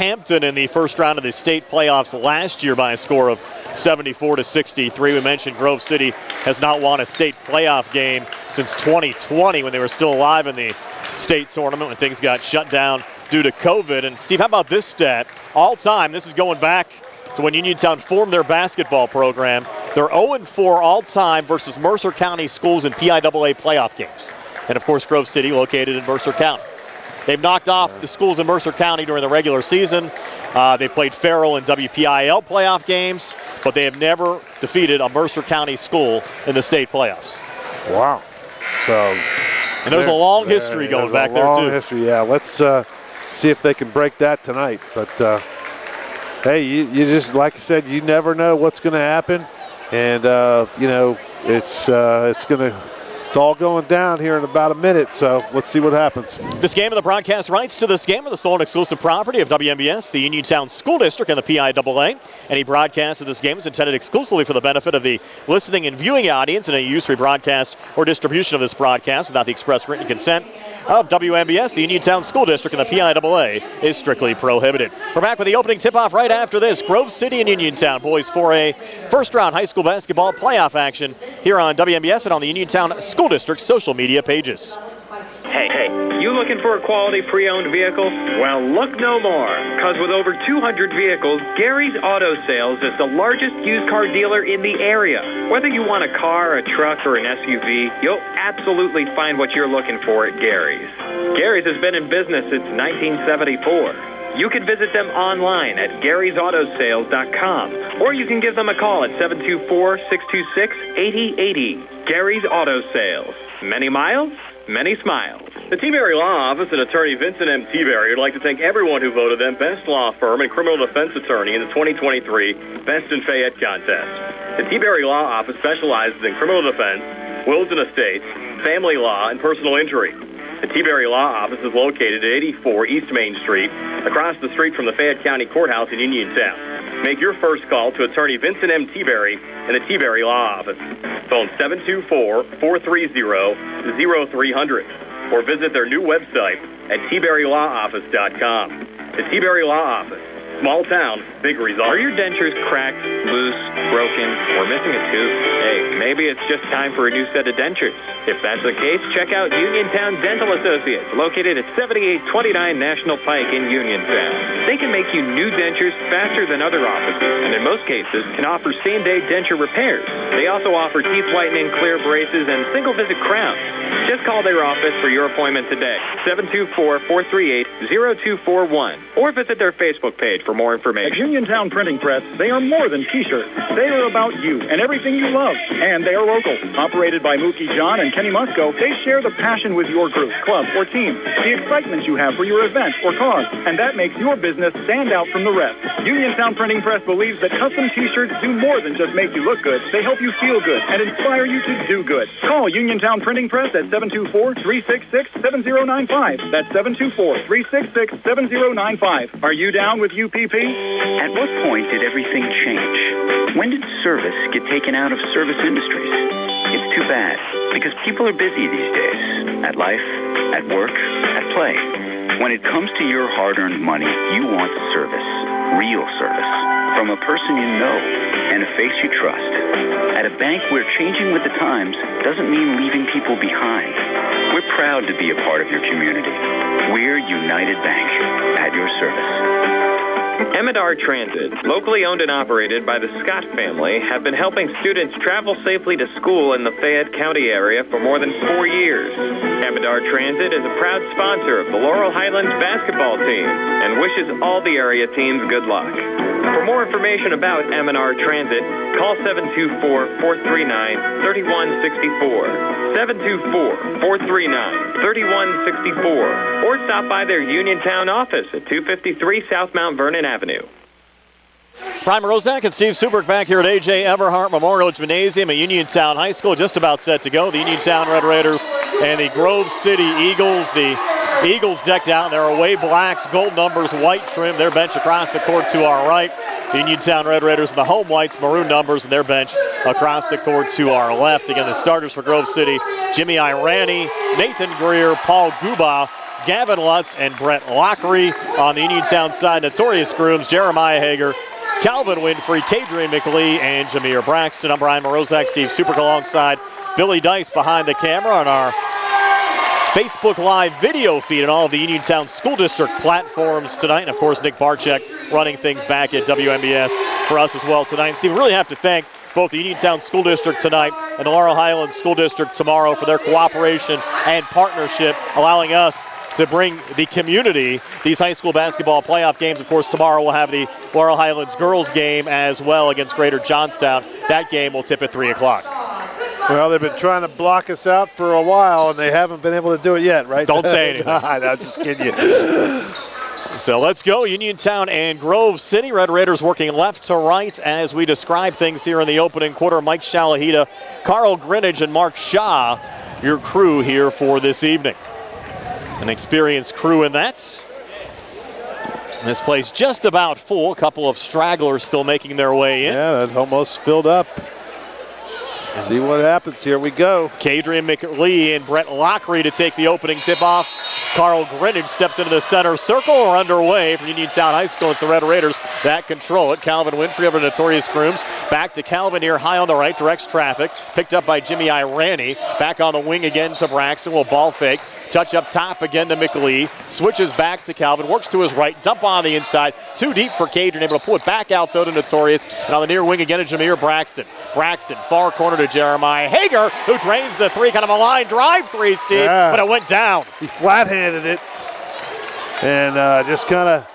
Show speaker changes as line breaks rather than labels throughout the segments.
Hampton in the first round of the state playoffs last year by a score of 74-63. We mentioned Grove City has not won a state playoff game since 2020 when they were still alive in the state tournament when things got shut down due to COVID. And Steve, how about this stat? All time, this is going back to when Uniontown formed their basketball program. They're 0-4 all time versus Mercer County schools in PIAA playoff games. And of course, Grove City located in Mercer County. They've knocked off the schools in Mercer County during the regular season. They played Farrell in WPIAL playoff games, but they have never defeated a Mercer County school in the state playoffs.
Wow.
And there's a long history going back there, too.
Long history, yeah. Let's see if they can break that tonight. But, hey, you just, like I said, you never know what's going to happen. And, you know, it's all going down here in about a minute, so let's see what happens.
This game of the broadcast rights to this game are the sole and exclusive property of WMBS, the Uniontown School District, and the PIAA. Any broadcast of this game is intended exclusively for the benefit of the listening and viewing audience, and any use, rebroadcast, or distribution of this broadcast without the express written consent of WMBS, the Uniontown School District, and the PIAA is strictly prohibited. We're back with the opening tip-off right after this. Grove City and Uniontown boys for a first-round high school basketball playoff action here on WMBS and on the Uniontown School District social media pages.
Hey, you looking for a quality pre-owned vehicle? Well, look no more, because with over 200 vehicles, Gary's Auto Sales is the largest used car dealer in the area. Whether you want a car, a truck, or an SUV, you'll absolutely find what you're looking for at Gary's. Gary's has been in business since 1974. You can visit them online at Gary'sAutoSales.com, or you can give them a call at 724-626-8080. Gary's Auto Sales. Many miles, many smiles.
The T-Berry Law Office and attorney Vincent M. T-Berry would like to thank everyone who voted them Best Law Firm and Criminal Defense Attorney in the 2023 Best in Fayette contest. The T-Berry Law Office specializes in criminal defense, wills and estates, family law, and personal injury. The T-Berry Law Office is located at 84 East Main Street, across the street from the Fayette County Courthouse in Uniontown. Make your first call to attorney Vincent M. T-Berry and the T-Berry Law Office. Phone 724-430-0300 or visit their new website at tberrylawoffice.com. The T-Berry Law Office. Small town, big results.
Are your dentures cracked, loose, broken, or missing a tooth? Hey, maybe it's just time for a new set of dentures. If that's the case, check out Uniontown Dental Associates, located at 7829 National Pike in Uniontown. They can make you new dentures faster than other offices, and in most cases can offer same-day denture repairs. They also offer teeth whitening, clear braces, and single-visit crowns. Just call their office for your appointment today, 724-438-0241, or visit their Facebook page for more information.
At Uniontown Printing Press, they are more than T-shirts. They are about you and everything you love, and they are local. Operated by Mookie John and Kenny Musco, they share the passion with your group, club, or team, the excitement you have for your event or cause, and that makes your business stand out from the rest. Uniontown Printing Press believes that custom T-shirts do more than just make you look good. They help you feel good and inspire you to do good. Call Uniontown Printing Press at 724-366-7095. That's 724-366-7095. Are you down with UPP?
At what point did everything change? When did service get taken out of service industries? It's too bad, because people are busy these days. At life, at work, at play. When it comes to your hard-earned money, you want service. Real service. From a person you know and a face you trust. At a bank where changing with the times doesn't mean leaving people behind. We're proud to be a part of your community. We're United Bank, at your service.
M&R Transit, locally owned and operated by the Scott family, have been helping students travel safely to school in the Fayette County area for more than 4 years. M&R Transit is a proud sponsor of the Laurel Highlands basketball team and wishes all the area teams good luck. For more information about M&R Transit, call 724-439-3164, 724-439-3164, or stop by their Uniontown office at 253 South Mount Vernon Avenue.
Prime Rozak and Steve Suberg back here at A.J. Everhart Memorial Gymnasium at Uniontown High School, just about set to go. The Uniontown Red Raiders and the Grove City Eagles. The Eagles decked out in their away blacks, gold numbers, white trim. Their bench across the court to our right. The Uniontown Red Raiders and the home whites, maroon numbers, and their bench across the court to our left. Again, the starters for Grove City, Jimmy Irani, Nathan Greer, Paul Guba, Gavin Lutz and Brett Lockery. On the Uniontown side, Notorious Grooms, Jeremiah Hager, Calvin Winfrey, Kadrian McLee, and Jameer Braxton. I'm Brian Morozak, Steve Superk alongside Billy Dice behind the camera on our Facebook Live video feed and all of the Uniontown School District platforms tonight. And, of course, Nick Barczyk running things back at WMBS for us as well tonight. And, Steve, we really have to thank both the Uniontown School District tonight and the Laurel Highlands School District tomorrow for their cooperation and partnership, allowing us to bring the community these high school basketball playoff games. Of course, tomorrow we'll have the Laurel Highlands girls game as well against Greater Johnstown. That game will tip at 3 o'clock.
Well, they've been trying to block us out for a while, and they haven't been able to do it yet, right?
Don't say anything.
I'm just kidding you.
So let's go. Uniontown and Grove City. Red Raiders working left to right as we describe things here in the opening quarter. Mike Shalahida, Carl Greenidge, and Mark Shaw, your crew here for this evening. An experienced crew in that. This place just about full. A couple of stragglers still making their way in.
Yeah, that almost filled up. See what happens. Here we go.
Kadrian McLee and Brett Lockery to take the opening tip-off. Carl Greenidge steps into the center circle. We're underway for Uniontown High School. It's the Red Raiders that control it. Calvin Winfrey over to Notorious Grooms. Back to Calvin here, high on the right, directs traffic. Picked up by Jimmy Irani. Back on the wing again to Braxton. Will ball fake. Touch up top again to McLee. Switches back to Calvin. Works to his right. Dump on the inside. Too deep for Kadrian. Able to pull it back out, though, to Notorious. And on the near wing again to Jameer Braxton. Braxton, far corner to Jeremiah Hager, who drains the three. Kind of a line drive three, Steve, but it went down.
He flat-handed it and just kind of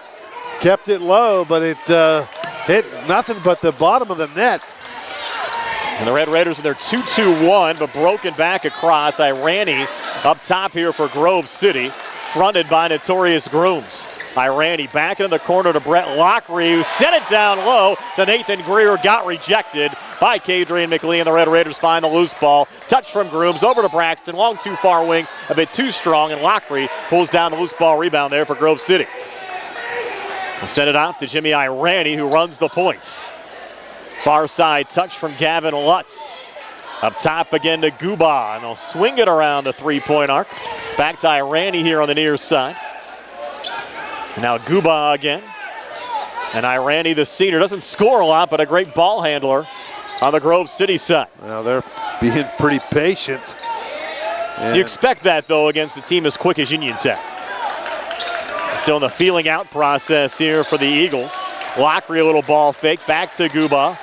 kept it low, but it hit nothing but the bottom of the net.
And the Red Raiders in their 2-2-1, but broken back across. Irani up top here for Grove City, fronted by Notorious Grooms. Irani back into the corner to Brett Lockery, who sent it down low to Nathan Greer, got rejected by Kadrian McLee, and the Red Raiders find the loose ball. Touch from Grooms over to Braxton, long too far wing, a bit too strong, and Lockery pulls down the loose ball rebound there for Grove City. We'll send it off to Jimmy Irani, who runs the points. Far side touch from Gavin Lutz. Up top again to Guba, and they'll swing it around the three-point arc. Back to Irani here on the near side. Now Guba again. And Irani, the senior, doesn't score a lot, but a great ball handler on the Grove City side.
Well, they're being pretty patient.
You expect that, though, against a team as quick as Uniontown. Still in the feeling out process here for the Eagles. Lockery, a little ball fake, back to Guba.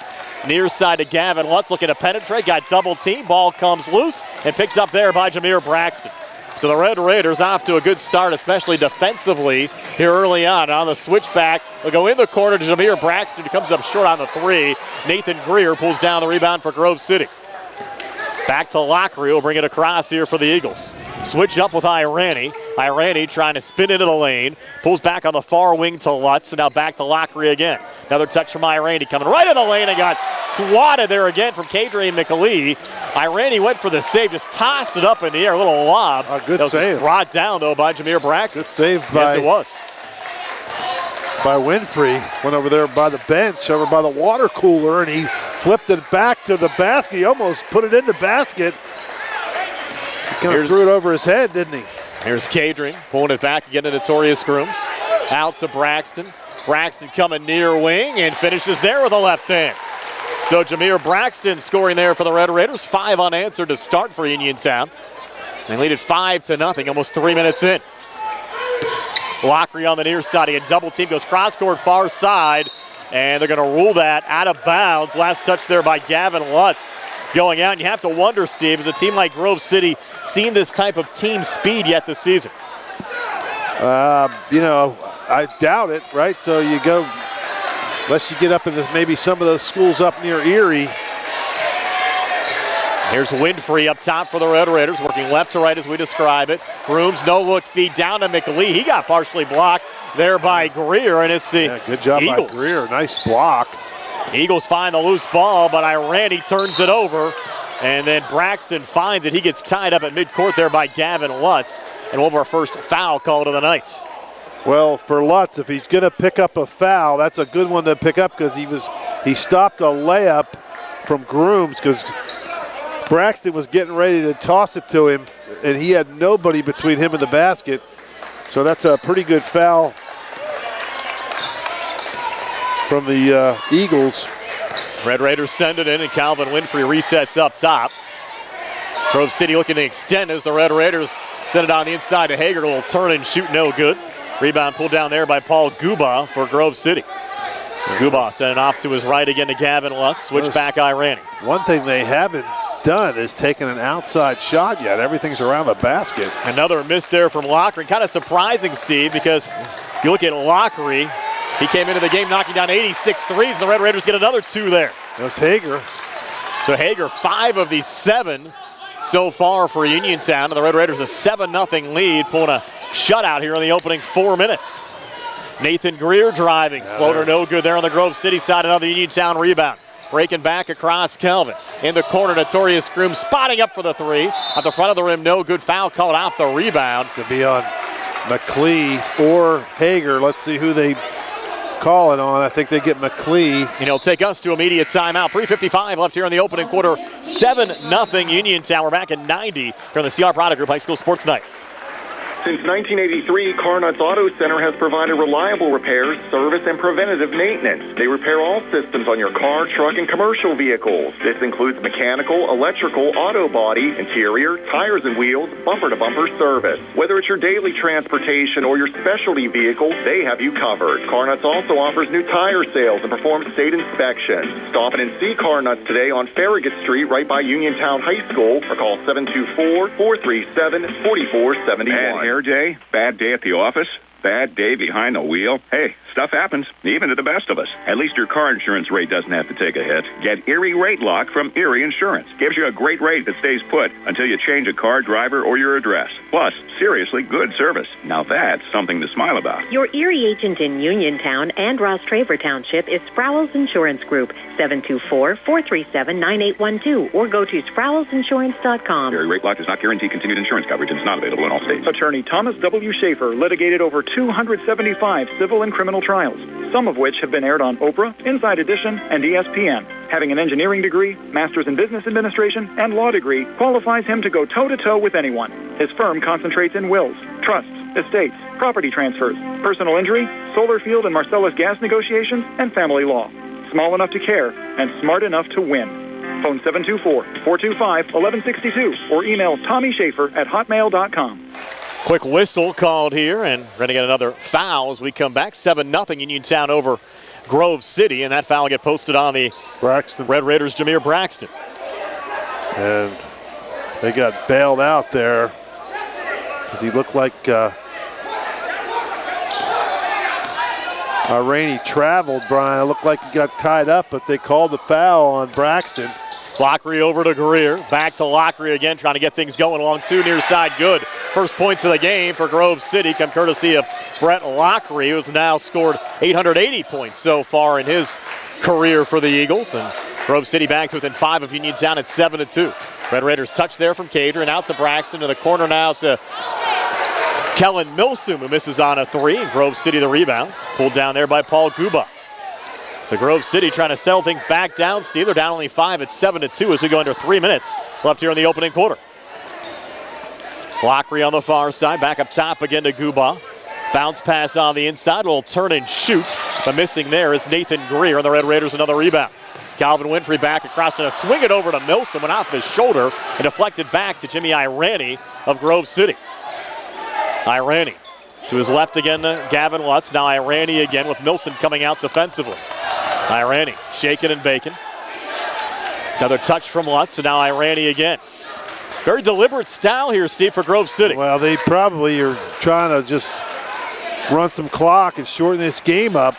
Near side to Gavin Lutz, looking to penetrate, got double team, ball comes loose, and picked up there by Jameer Braxton. So the Red Raiders off to a good start, especially defensively here early on. On the switchback, they'll go in the corner to Jameer Braxton, who comes up short on the three. Nathan Greer pulls down the rebound for Grove City. Back to Lockery, will bring it across here for the Eagles. Switch up with Irani. Irani trying to spin into the lane. Pulls back on the far wing to Lutz, and now back to Lockery again. Another touch from Irani, coming right in the lane and got swatted there again from Kadrian McLee. Irani went for the save, just tossed it up in the air, a little lob.
A good save.
Brought down, though, by Jameer Braxton.
Good save by,
yes, it was.
By Winfrey. Went over there by the bench, over by the water cooler, and he flipped it back to the basket. He almost put it in the basket. He kind of threw it over his head, didn't he?
Here's Kadrian pulling it back again to Notorious Grooms. Out to Braxton. Braxton coming near wing and finishes there with a left hand. So Jameer Braxton scoring there for the Red Raiders. 5 unanswered to start for Uniontown. They lead it 5-0, almost 3 minutes in. Lockery on the near side. He had double team, goes cross court far side, and they're going to rule that out of bounds. Last touch there by Gavin Lutz going out. And you have to wonder, Steve, is a team like Grove City seen this type of team speed yet this season?
You know, I doubt it, right? So you go, unless you get up into maybe some of those schools up near Erie.
Here's Winfrey up top for the Red Raiders, working left to right as we describe it. Grooms, no-look feed down to McLee. He got partially blocked there by Greer, and it's the
good job
Eagles.
By Greer, nice block.
Eagles find the loose ball, but Irani turns it over, and then Braxton finds it. He gets tied up at midcourt there by Gavin Lutz, and we'll have our first foul called of the night.
Well, for Lutz, if he's going to pick up a foul, that's a good one to pick up because he stopped a layup from Grooms because Braxton was getting ready to toss it to him, and he had nobody between him and the basket. So that's a pretty good foul from the Eagles.
Red Raiders send it in, and Calvin Winfrey resets up top. Grove City looking to extend as the Red Raiders send it on the inside to Hager. A little turn and shoot, no good. Rebound pulled down there by Paul Guba for Grove City. Guba sent it off to his right again to Gavin Lutz. Switch back Irani.
One thing they haven't done is taken an outside shot yet. Everything's around the basket.
Another miss there from Lockery. Kind of surprising, Steve, because you look at Lockery. He came into the game knocking down 86 threes, and the Red Raiders get another 2 there.
That's Hager.
So Hager, 5 of these 7 so far for Uniontown, and the Red Raiders a 7-0 lead, pulling a shutout here in the opening 4 minutes. Nathan Greer driving. Floater no good there on the Grove City side. Another Uniontown rebound. Breaking back across Kelvin. In the corner, Notorious Groom spotting up for the 3. At the front of the rim, no good. Foul called off the rebound.
It's going to be on McLee or Hager. Let's see who they call it on. I think they get McLee.
And it'll take us to immediate timeout. 3:55 left here in the opening quarter. 7-0 Uniontown. We're back at 90 here on the CR Product Group High School Sports Night.
Since 1983, Carnuts Auto Center has provided reliable repairs, service, and preventative maintenance. They repair all systems on your car, truck, and commercial vehicles. This includes mechanical, electrical, auto body, interior, tires and wheels, bumper-to-bumper service. Whether it's your daily transportation or your specialty vehicle, they have you covered. Carnuts also offers new tire sales and performs state inspections. Stop in and see Carnuts today on Farragut Street right by Uniontown High School, or call 724-437-4471.
Day, bad day at the office, bad day behind the wheel. Hey, stuff happens, even to the best of us. At least your car insurance rate doesn't have to take a hit. Get Erie Rate Lock from Erie Insurance. Gives you a great rate that stays put until you change a car, driver, or your address. Plus, seriously good service. Now that's something to smile about.
Your Erie agent in Uniontown and Ross Traver Township is Sprowls Insurance Group, 724-437-9812, or go to sprowlsinsurance.com.
Erie Rate Lock does not guarantee continued insurance coverage and is not available in all states.
Attorney Thomas W. Schaefer litigated over 275 civil and criminal trials, some of which have been aired on Oprah, Inside Edition, and ESPN. Having an engineering degree, master's in business administration, and law degree qualifies him to go toe-to-toe with anyone. His firm concentrates in wills, trusts, estates, property transfers, personal injury, solar field and Marcellus gas negotiations, and family law. Small enough to care and smart enough to win. Phone 724-425-1162 or email TommySchaefer@hotmail.com.
Quick whistle called here, and we're going to get another foul as we come back. 7-0 Uniontown over Grove City, and that foul will get posted on the
Braxton.
Red Raiders' Jameer Braxton.
And they got bailed out there because he looked like Rainey traveled, Brian. It looked like he got tied up, but they called the foul on Braxton.
Lockery over to Greer. Back to Lockery again, trying to get things going along 2 near side. Good. First points of the game for Grove City come courtesy of Brett Lockery, who has now scored 880 points so far in his career for the Eagles. And Grove City back to within 5 of Uniontown at 7-2. Red Raiders touch there from Cater and out to Braxton to the corner now to Kellen Milsum, who misses on a 3. And Grove City the rebound. Pulled down there by Paul Guba. The Grove City trying to settle things back down. Steve, they're down only 5 at 7-2 as we go under 3 minutes left here in the opening quarter. Lockery on the far side, back up top again to Guba. Bounce pass on the inside, a little turn and shoot. But missing there is Nathan Greer, and the Red Raiders another rebound. Calvin Winfrey back across and a swing it over to Milson, went off his shoulder and deflected back to Jimmy Irani of Grove City. Irani to his left again to Gavin Lutz. Now Irani again with Milson coming out defensively. Irani shaking and baking. Another touch from Lutz, and now Irani again. Very deliberate style here, Steve, for Grove City.
Well, they probably are trying to just run some clock and shorten this game up.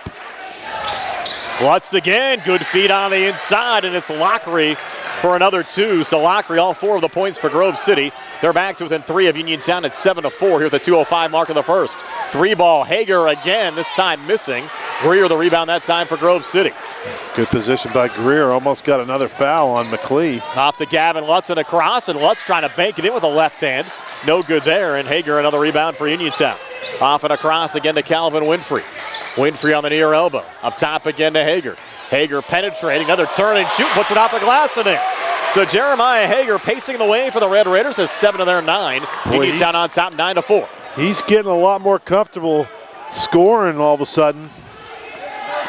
Lutz again, good feed on the inside, and it's Lockery for another 2. So Lockery, all 4 of the points for Grove City. They're back to within 3 of Uniontown at 7-4 here at the 2:05 mark of the first. 3-ball, Hager again, this time missing. Greer the rebound that time for Grove City.
Good position by Greer, almost got another foul on McLee.
Off to Gavin Lutz and across, and Lutz trying to bank it in with a left hand. No good there, and Hager another rebound for Uniontown. Off and across again to Calvin Winfrey. Winfrey on the near elbow. Up top again to Hager. Hager penetrating, another turn and shoot, puts it off the glass in there. So Jeremiah Hager pacing the way for the Red Raiders as 7 of their 9. Uniontown on top 9-4.
He's getting a lot more comfortable scoring all of a sudden.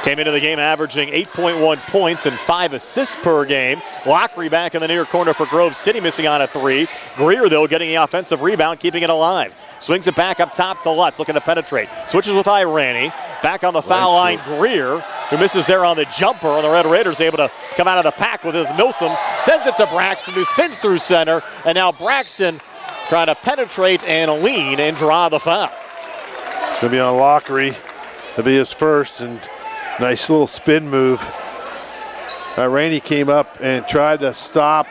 Came into the game averaging 8.1 points and 5 assists per game. Lockery back in the near corner for Grove City, missing on a 3. Greer, though, getting the offensive rebound, keeping it alive. Swings it back up top to Lutz, looking to penetrate. Switches with Irani. Back on the foul line, Greer, who misses there on the jumper. And the Red Raiders able to come out of the pack with his Milsom. Sends it to Braxton, who spins through center. And now Braxton trying to penetrate and lean and draw the foul.
It's going to be on Lockery. That'll be his first. And nice little spin move. Rainey came up and tried to stop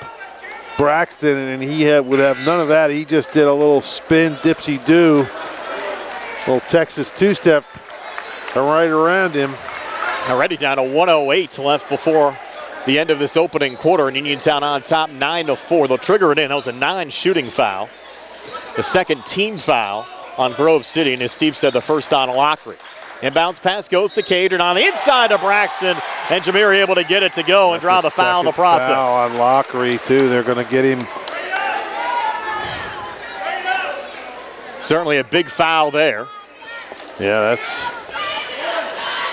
Braxton, and he would have none of that. He just did a little spin, dipsy-do. Little Texas two-step right around him.
Already down to 1:08 left before the end of this opening quarter, and Uniontown on top 9-4. They'll trigger it in. That was a non-shooting foul. The second team foul on Grove City, and as Steve said, the first on Lockery. Inbounds pass goes to Cadron on the inside to Braxton, and Jameer able to get it to go and draw the foul in the process.
Foul on Lockery, too. They're going to get him.
Certainly a big foul there.
Yeah, that's...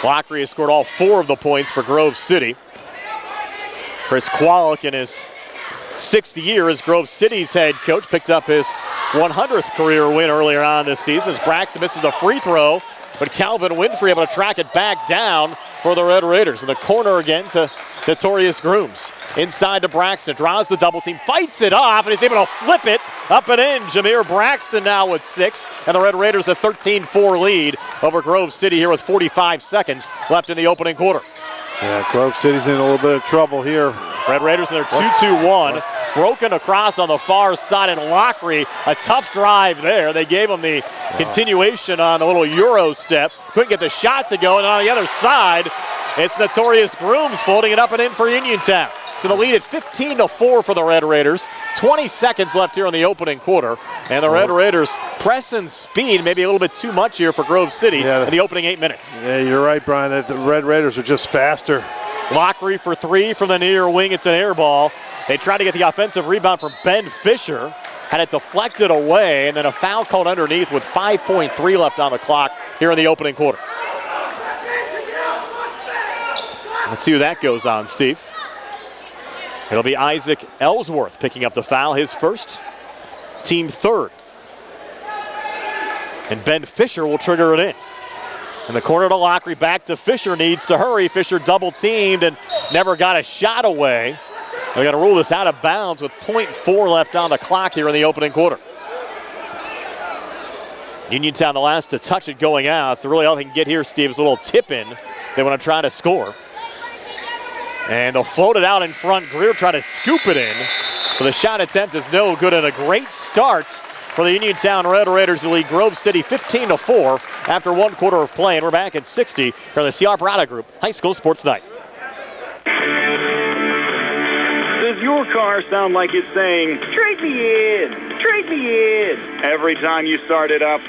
Lockery has scored all 4 of the points for Grove City. Chris Kwolek in his 6th year as Grove City's head coach picked up his 100th career win earlier on this season as Braxton misses the free throw. But Calvin Winfrey able to track it back down for the Red Raiders. In the corner again to Notorious Grooms. Inside to Braxton, draws the double team, fights it off, and he's able to flip it up and in. Jameer Braxton now with 6, and the Red Raiders a 13-4 lead over Grove City here with 45 seconds left in the opening quarter.
Yeah, Grove City's in a little bit of trouble here.
Red Raiders in their 2-2-1. Broken across on the far side, and Lockery, a tough drive there. They gave him the continuation on a little Euro step. Couldn't get the shot to go, and on the other side, it's Notorious Grooms folding it up and in for Uniontown. So the lead at 15-4 for the Red Raiders. 20 seconds left here in the opening quarter. And the Red Raiders press and speed, maybe a little bit too much here for Grove City in the opening 8 minutes.
Yeah, you're right, Brian. The Red Raiders are just faster.
Lockery for 3 from the near wing. It's an air ball. They tried to get the offensive rebound from Ben Fisher. Had it deflected away, and then a foul called underneath with 5.3 left on the clock here in the opening quarter. Let's see who that goes on, Steve. It'll be Isaac Ellsworth picking up the foul, his first, team 3rd. And Ben Fisher will trigger it in. In the corner to Lockery, back to Fisher, needs to hurry. Fisher double teamed and never got a shot away. They're going to rule this out of bounds with 0.4 left on the clock here in the opening quarter. Uniontown the last to touch it going out, so really all they can get here, Steve, is a little tip in. They want to try to score. And they'll float it out in front. Greer try to scoop it in. But the shot attempt is no good, and a great start for the Uniontown Red Raiders to lead Grove City 15-4 after 1 quarter of play. And we're back at 60 for the CR Barada Group High School Sports Night.
Does your car sound like it's saying, "Trade me in, trade me in," every time you start it up?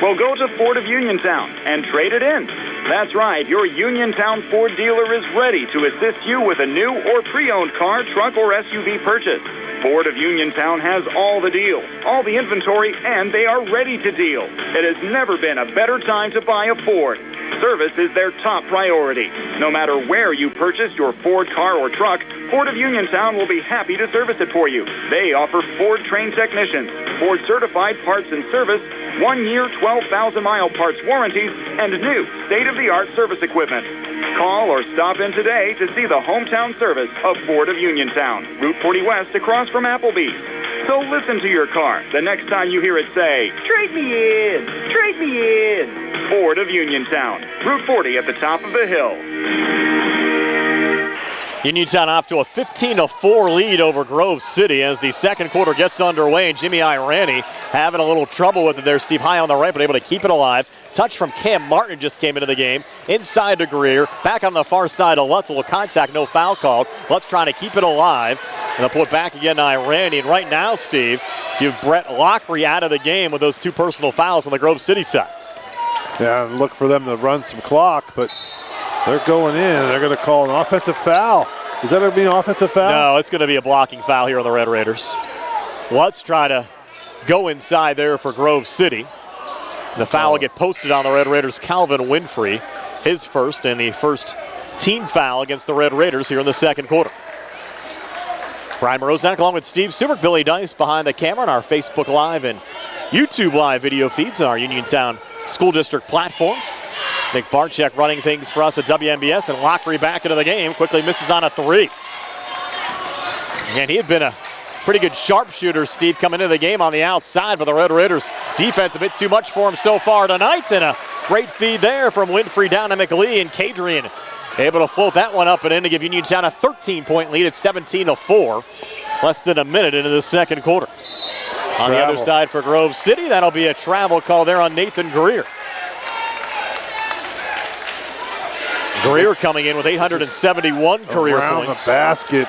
Well, go to Ford of Uniontown and trade it in. That's right, your Uniontown Ford dealer is ready to assist you with a new or pre-owned car, truck, or SUV purchase. Ford of Uniontown has all the deals, all the inventory, and they are ready to deal. It has never been a better time to buy a Ford. Service is their top priority. No matter where you purchase your Ford car or truck, Ford of Uniontown will be happy to service it for you. They offer Ford-trained technicians, Ford-certified parts and service, 1-year, 12,000-mile parts warranties, and new state-of-the-art service equipment. Call or stop in today to see the hometown service of Ford of Uniontown, Route 40 West across from Applebee's. So listen to your car the next time you hear it say, "Trade me in, trade me in." Ford of Uniontown, Route 40 at the top of the hill.
Uniontown off to a 15-4 lead over Grove City as the second quarter gets underway, and Jimmy Irani having a little trouble with it there. Steve high on the right, but able to keep it alive. Touch from Cam Martin just came into the game. Inside to Greer, back on the far side of Lutz. A little contact, no foul called. Lutz trying to keep it alive. And they'll pull it back again to Irani. And right now, Steve, you have Brett Lockery out of the game with those 2 personal fouls on the Grove City side.
Yeah, look for them to run some clock, but they're going in. They're going to call an offensive foul. Is that going to be an offensive foul?
No, it's going to be a blocking foul here on the Red Raiders. Lutz try to go inside there for Grove City. The foul will get posted on the Red Raiders' Calvin Winfrey, his first and the first team foul against the Red Raiders here in the second quarter. Brian Morozak along with Steve Subrick, Billy Dice behind the camera on our Facebook Live and YouTube Live video feeds on our Uniontown School District platforms. Nick Barczyk running things for us at WMBS, and Lockery back into the game. Quickly misses on a three. And he had been a pretty good sharpshooter, Steve, coming into the game on the outside, but the Red Raiders defense a bit too much for him so far tonight. And a great feed there from Winfrey down to McLee, and Kadrian able to float that one up and in to give Uniontown a 13-point lead at 17-4. Less than a minute into the second quarter. On the other side for Grove City, that'll be a travel call there on Nathan Greer. Greer coming in with 871 career
around
points.
The basket.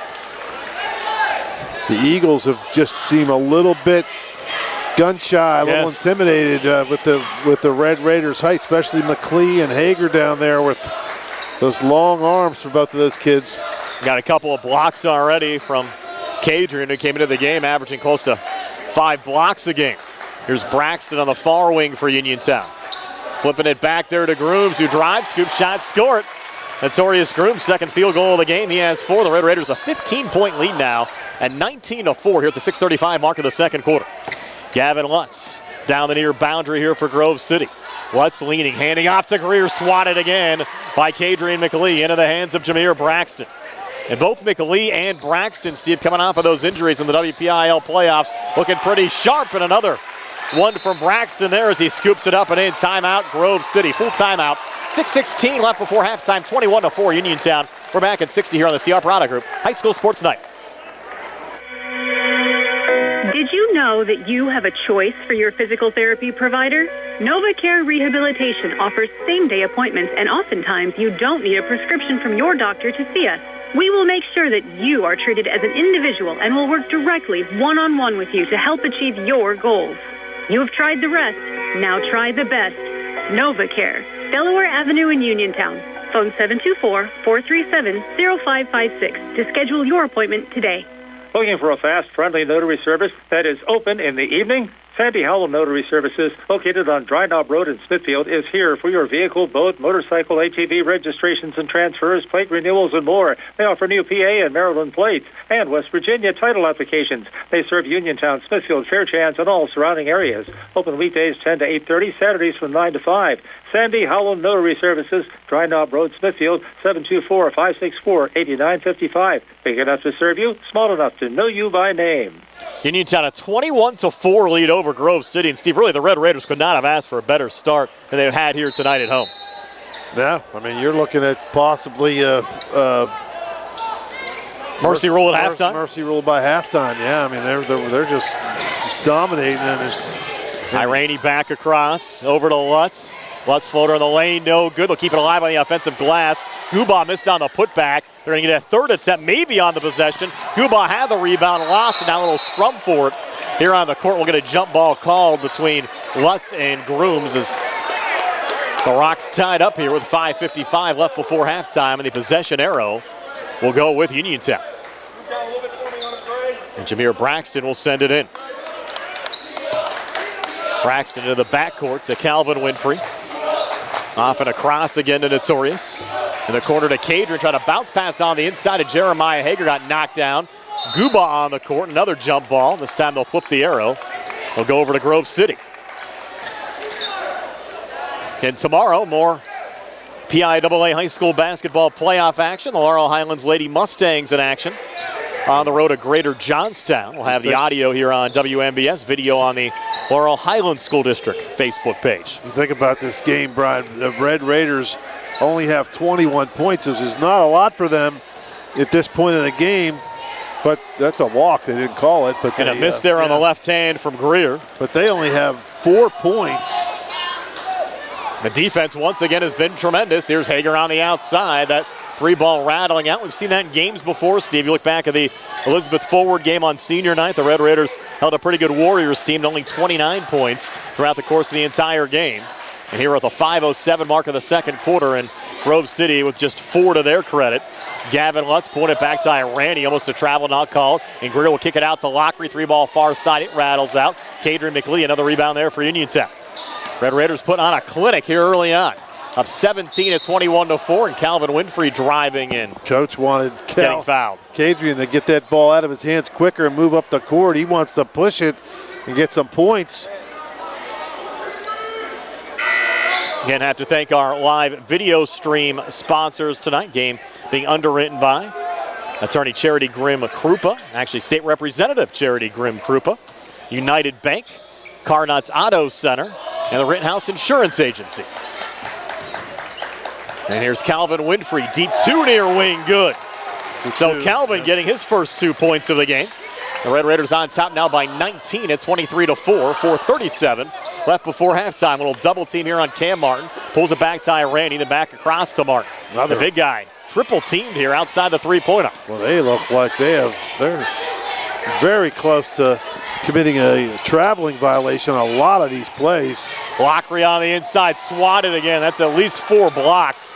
The Eagles have just seemed a little bit gun shy, a little intimidated with the Red Raiders' height, especially McLee and Hager down there with those long arms for both of those kids.
Got a couple of blocks already from Kadrian, who came into the game averaging close to 5 blocks a game. Here's Braxton on the far wing for Uniontown. Flipping it back there to Grooms, who drives, scoop shot, score it. Notorious Grooms' second field goal of the game. He has 4. The Red Raiders a 15-point lead now at 19-4 here at the 6:35 mark of the second quarter. Gavin Lutz down the near boundary here for Grove City. Lutz leaning, handing off to Greer, swatted again by Kadrian McLee into the hands of Jameer Braxton. And both McLee and Braxton, Steve, coming off of those injuries in the WPIAL playoffs, looking pretty sharp. And another one from Braxton there as he scoops it up and in. Timeout, Grove City. Full timeout. 6:16 left before halftime. 21-4 Uniontown. We're back at 60 here on the CR Product Group High School Sports Night.
Did you know that you have a choice for your physical therapy provider? NovaCare Rehabilitation offers same-day appointments, and oftentimes you don't need a prescription from your doctor to see us. We will make sure that you are treated as an individual and will work directly one-on-one with you to help achieve your goals. You have tried the rest. Now try the best. NovaCare, Delaware Avenue in Uniontown. Phone 724-437-0556 to schedule your appointment today.
Looking for a fast, friendly notary service that is open in the evening? Sandy Howell Notary Services, located on Dry Knob Road in Smithfield, is here for your vehicle, boat, motorcycle, ATV registrations and transfers, plate renewals, and more. They offer new PA and Maryland plates and West Virginia title applications. They serve Uniontown, Smithfield, Fairchance, and all surrounding areas. Open weekdays 10 to 8:30, Saturdays from 9 to 5. Sandy Howell Notary Services, Dry Knob Road, Smithfield, 724-564-8955. Big enough to serve you, small enough to know you by name.
Uniontown a 21-4 lead over Grove City. And Steve, really the Red Raiders could not have asked for a better start than they've had here tonight at home.
Yeah, I mean, you're looking at possibly
mercy rule at halftime.
Mercy rule by halftime. Yeah, I mean they're just dominating.
Irani back across over to Lutz. Lutz floater in the lane, no good. They'll keep it alive on the offensive glass. Guba missed on the putback. They're going to get a third attempt, maybe on the possession. Guba had the rebound, lost, and now a little scrum for it. Here on the court, we'll get a jump ball called between Lutz and Grooms as the Rocks tied up here with 5:55 left before halftime, and the possession arrow will go with Uniontown. And Jameer Braxton will send it in. Braxton into the backcourt to Calvin Winfrey. Off and across again to Notorious. In the corner to Kadrian, trying to bounce pass on the inside to Jeremiah Hager, got knocked down. Guba on the court, another jump ball. This time they'll flip the arrow. They'll go over to Grove City. And tomorrow, more PIAA high school basketball playoff action. The Laurel Highlands Lady Mustangs in action on the road to Greater Johnstown. We'll have the audio here on WMBS, video on the Laurel Highlands School District Facebook page.
You think about this game, Brian, the Red Raiders only have 21 points. This is not a lot for them at this point in the game, but that's a walk. They didn't call it. But
and a miss there on the left hand from Greer.
But they only have 4 points.
The defense once again has been tremendous. Here's Hager on the outside. That 3-ball rattling out. We've seen that in games before, Steve. You look back at the Elizabeth Forward game on senior night. The Red Raiders held a pretty good Warriors team to only 29 points throughout the course of the entire game. And here at the 5:07 mark of the second quarter, and Grove City with just 4 to their credit. Gavin Lutz pulling it back to Irani, almost a travel not called. And Greer will kick it out to Lockery. 3-ball far side. It rattles out. Kadrian McLee, another rebound there for Uniontown. Red Raiders put on a clinic here early on. Up 17 at 21-4, and Calvin Winfrey driving in.
Coach wanted
getting fouled.
Cadrian to get that ball out of his hands quicker and move up the court. He wants to push it and get some points.
Again, have to thank our live video stream sponsors tonight. Game being underwritten by attorney Charity Grimm Krupa, actually State Representative Charity Grimm Krupa, United Bank, Carnuts Auto Center, and the Rittenhouse Insurance Agency. And here's Calvin Winfrey, deep two near wing, good. So Calvin getting his first 2 points of the game. The Red Raiders on top now by 19 at 23-4, 4:37 left before halftime. A little double team here on Cam Martin. Pulls it back to Randy, then back across to Martin. The big guy, triple teamed here outside the three-pointer.
Well, they look like they're very close to committing a traveling violation on a lot of these plays.
Lockery on the inside, swatted again. That's at least 4 blocks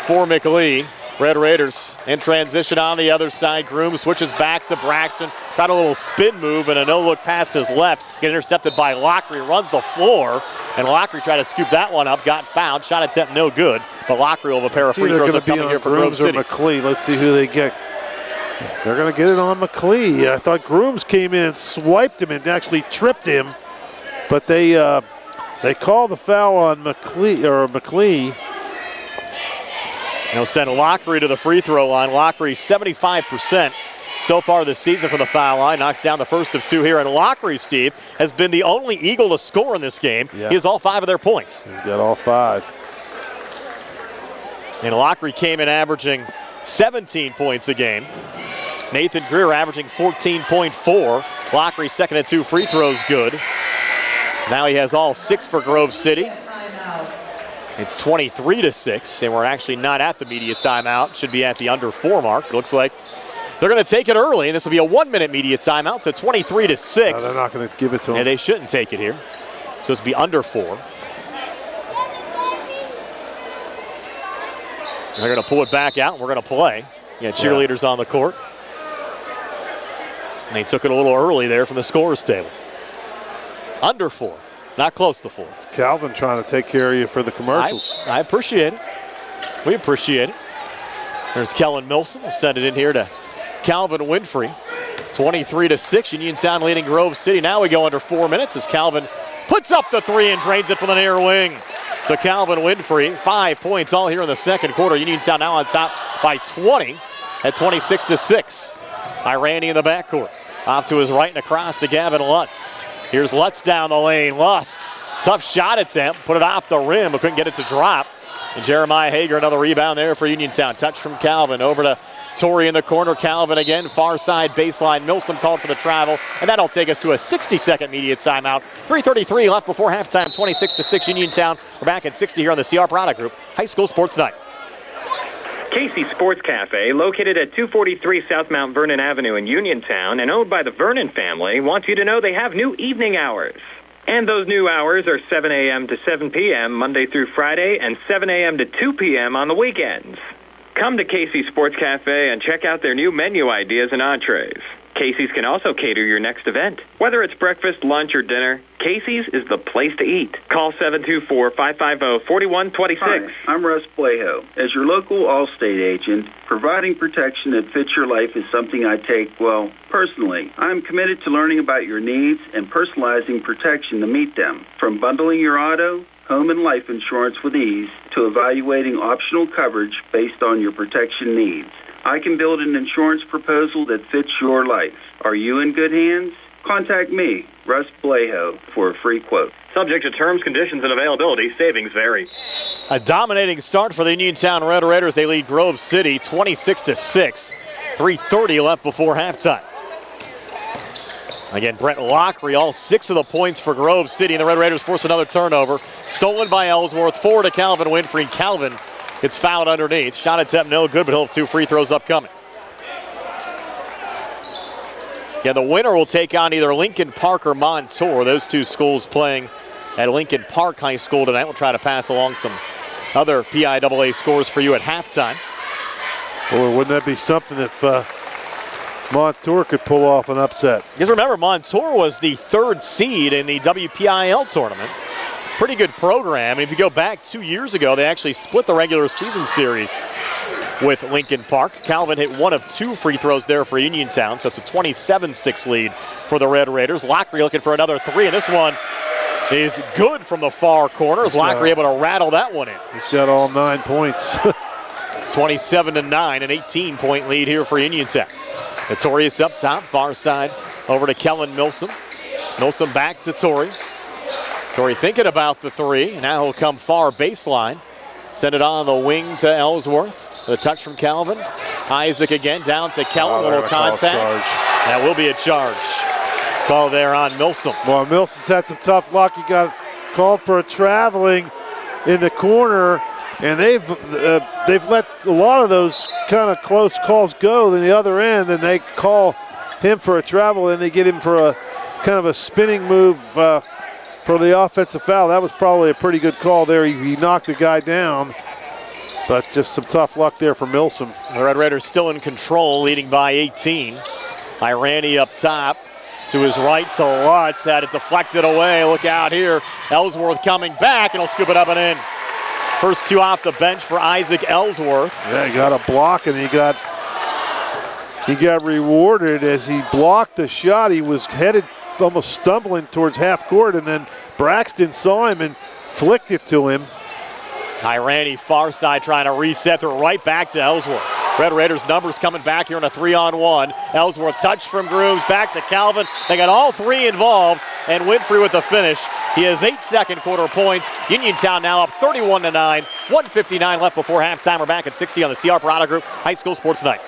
for McLee. Red Raiders in transition on the other side. Groom switches back to Braxton. Got a little spin move and a no-look past his left. Get intercepted by Lockery, runs the floor. And Lockery tried to scoop that one up, got fouled. Shot attempt no good. But Lockery will have a pair of free throws coming here for Grove City.
McLee. Let's see who they get. They're going to get it on McLee. I thought Grooms came in and swiped him and actually tripped him. But they call the foul on McLee.
They'll send Lockery to the free throw line. Lockery 75% so far this season from the foul line. Knocks down the first of 2 here. And Lockery, Steve, has been the only Eagle to score in this game. Yeah. He has all 5 of their points.
He's got all 5.
And Lockery came in averaging 17 points a game. Nathan Greer averaging 14.4. Lockery second at 2 free throws good. Now he has all 6 for Grove City. It's 23-6, and we're actually not at the media timeout. Should be at the under 4 mark. It looks like they're going to take it early, and this will be a 1-minute media timeout, so 23-6.
No, they're not going to give it to them.
Yeah, they shouldn't take it here. It's supposed to be under 4. They're going to pull it back out, and we're going to play. Yeah, cheerleaders on the court. And they took it a little early there from the scorer's table. Under 4. Not close to 4.
It's Calvin trying to take care of you for the commercials.
I appreciate it. We appreciate it. There's Kellen Milson. We'll send it in here to Calvin Winfrey. 23-6. Uniontown leading Grove City. Now we go under 4 minutes as Calvin puts up the 3 and drains it from the near wing. So Calvin Winfrey, 5 points all here in the second quarter. Uniontown now on top by 20 at 26-6. Irani in the backcourt. Off to his right and across to Gavin Lutz. Here's Lutz down the lane. Lutz, tough shot attempt. Put it off the rim, but couldn't get it to drop. And Jeremiah Hager, another rebound there for Uniontown. Touch from Calvin. Over to Torrey in the corner. Calvin again. Far side baseline. Milsom called for the travel. And that'll take us to a 60-second media timeout. 3:33 left before halftime. 26-6 Uniontown. We're back at 60 here on the CR Product Group High School Sports Night.
Casey's Sports Cafe, located at 243 South Mount Vernon Avenue in Uniontown and owned by the Vernon family, wants you to know they have new evening hours. And those new hours are 7 a.m. to 7 p.m. Monday through Friday and 7 a.m. to 2 p.m. on the weekends. Come to Casey's Sports Cafe and check out their new menu ideas and entrees. Casey's can also cater your next event. Whether it's breakfast, lunch, or dinner, Casey's is the place to eat. Call 724-550-4126.
Hi, I'm Russ Bleho. As your local Allstate agent, providing protection that fits your life is something I take, well, personally. I'm committed to learning about your needs and personalizing protection to meet them. From bundling your auto, home, and life insurance with ease to evaluating optional coverage based on your protection needs. I can build an insurance proposal that fits your life. Are you in good hands? Contact me, Russ Bleho, for a free quote.
Subject to terms, conditions, and availability. Savings vary.
A dominating start for the Uniontown Red Raiders. They lead Grove City 26-6. 3:30 left before halftime. Again, Brent Lockery, all 6 of the points for Grove City, and the Red Raiders force another turnover. Stolen by Ellsworth. Forward to Calvin Winfrey. Calvin gets fouled underneath. Shot attempt no good, but he'll have 2 free throws upcoming. Yeah, the winner will take on either Lincoln Park or Montour. Those 2 schools playing at Lincoln Park High School tonight. We'll try to pass along some other PIAA scores for you at halftime.
Boy, wouldn't that be something if Montour could pull off an upset?
Because remember, Montour was the 3rd seed in the WPIAL tournament. pretty good program. And if you go back 2 years ago, they actually split the regular season series with Lincoln Park. Calvin hit 1 of 2 free throws there for Uniontown, so it's a 27-6 lead for the Red Raiders. Lockery looking for another 3, and this one is good from the far corner. Is Lockery able to rattle that one in?
He's got all 9 points.
27-9, an 18-point lead here for Uniontown. Notorious up top, far side, over to Kellen Milsom. Milsom back to Torrey. Torrey thinking about the 3. Now he'll come far baseline. Send it on the wing to Ellsworth. The touch from Calvin. Isaac again down to Kellen. Little contact. That will be a charge. Call there on Milsom.
Well, Milsom's had some tough luck. He got called for a traveling in the corner, and they've let a lot of those kind of close calls go in the other end, and they call him for a travel, and they get him for a kind of a spinning move for the offensive foul. That was probably a pretty good call there. He knocked the guy down, but just some tough luck there for Milsom.
The Red Raiders still in control, leading by 18. Irani up top. To his right to Lutz, had it deflected away. Look out here. Ellsworth coming back, and he'll scoop it up and in. First 2 off the bench for Isaac Ellsworth.
Yeah, he got a block, and he got rewarded as he blocked the shot. He was headed, almost stumbling towards half court, and then Braxton saw him and flicked it to him.
Irani far side trying to reset, through right back to Ellsworth. Red Raiders numbers coming back here in a 3-on-1. Ellsworth touch from Grooms, back to Calvin. They got all 3 involved, and Winfrey with the finish. He has 8 second quarter points. Uniontown now up 31-9. 1:59 left before halftime. We're back at 60 on the CR Parada Group High School Sports Night.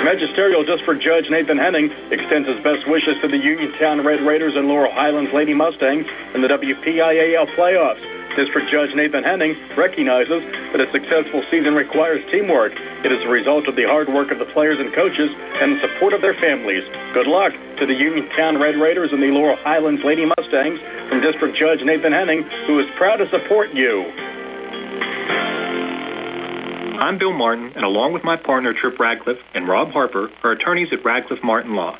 Magisterial District Judge Nathan Henning extends his best wishes to the Uniontown Red Raiders and Laurel Highlands Lady Mustangs in the WPIAL playoffs. District Judge Nathan Henning recognizes that a successful season requires teamwork. It is a result of the hard work of the players and coaches and the support of their families. Good luck to the Uniontown Red Raiders and the Laurel Highlands Lady Mustangs from District Judge Nathan Henning, who is proud to support you.
I'm Bill Martin, and along with my partner Trip Radcliffe and Rob Harper, are attorneys at Radcliffe Martin Law.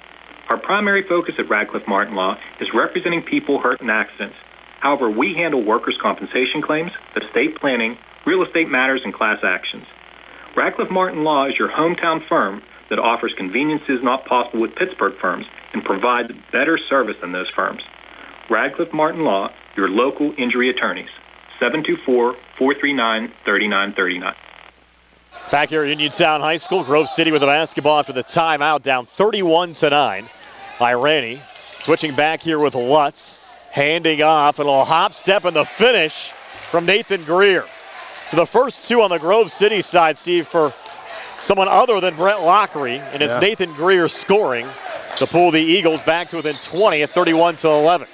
Our primary focus at Radcliffe Martin Law is representing people hurt in accidents. However, we handle workers' compensation claims, estate planning, real estate matters, and class actions. Radcliffe Martin Law is your hometown firm that offers conveniences not possible with Pittsburgh firms and provides better service than those firms. Radcliffe Martin Law, your local injury attorneys. 724-439-3939.
Back here at Uniontown High School, Grove City with the basketball after the timeout, down 31-9. Irani switching back here with Lutz. Handing off, and a little hop step in the finish from Nathan Greer. So the first 2 on the Grove City side, Steve, for someone other than Brett Lockery, and it's Nathan Greer scoring to pull the Eagles back to within 20 at 31-11.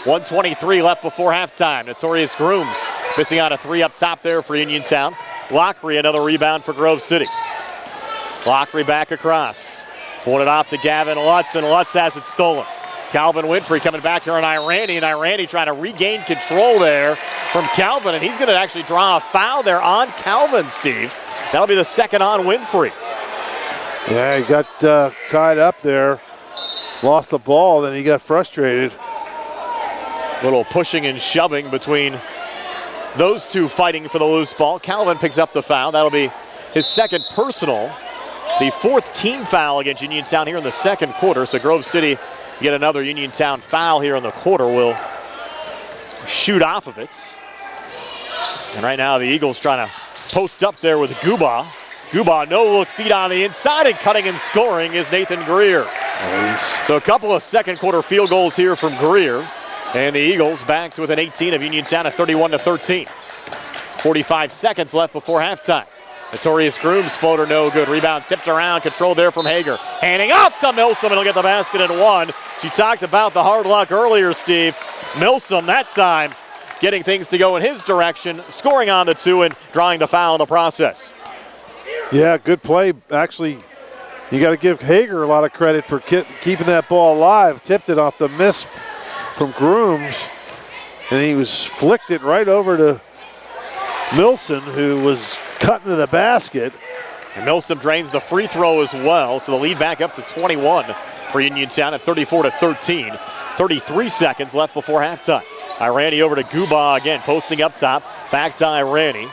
1:23 left before halftime. Notorious Grooms missing out a 3 up top there for Uniontown. Lockery another rebound for Grove City. Lockery back across. Pulling it off to Gavin Lutz, and Lutz has it stolen. Calvin Winfrey coming back here on Irani, and Irani trying to regain control there from Calvin, and he's going to actually draw a foul there on Calvin, Steve. That'll be the second on Winfrey.
Yeah, he got tied up there, lost the ball, then he got frustrated.
Little pushing and shoving between those 2 fighting for the loose ball. Calvin picks up the foul. That'll be his second personal, the 4th team foul against Uniontown here in the second quarter, so Grove City get another Uniontown foul here in the quarter, will shoot off of it. And right now the Eagles trying to post up there with Guba. Guba, no look, feet on the inside, and cutting and scoring is Nathan Greer.
Nice.
So a couple of second quarter field goals here from Greer. And the Eagles back to within 18 of Uniontown at 31-13. 45 seconds left before halftime. Notorious Grooms floater no good. Rebound tipped around, control there from Hager. Handing off to Milsom, and he'll get the basket and 1. She talked about the hard luck earlier, Steve. Milsom that time getting things to go in his direction, scoring on the 2 and drawing the foul in the process.
Yeah, good play. Actually, you got to give Hager a lot of credit for keeping that ball alive. Tipped it off the miss from Grooms, and he was flicked it right over to Milson, who was cutting to the basket.
And Milsom drains the free throw as well, so the lead back up to 21 for Uniontown at 34-13. 33 seconds left before halftime. Irani over to Guba again, posting up top. Back to Irani.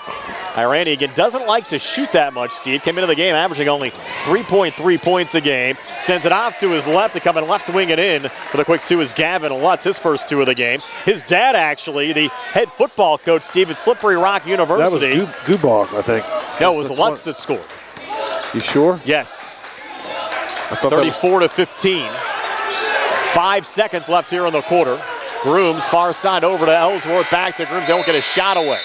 Irani again doesn't like to shoot that much, Steve. Came into the game averaging only 3.3 points a game. Sends it off to his left to come and left wing it in. For the quick two is Gavin Lutz, his first two of the game. His dad, actually, the head football coach, Steve, at Slippery Rock University.
That was Gubach, I think.
No, it was Lutz that scored.
You sure?
Yes.
I thought
34 to 15. 5 seconds left here in the quarter. Grooms far side over to Ellsworth, back to Grooms. They don't get a shot away.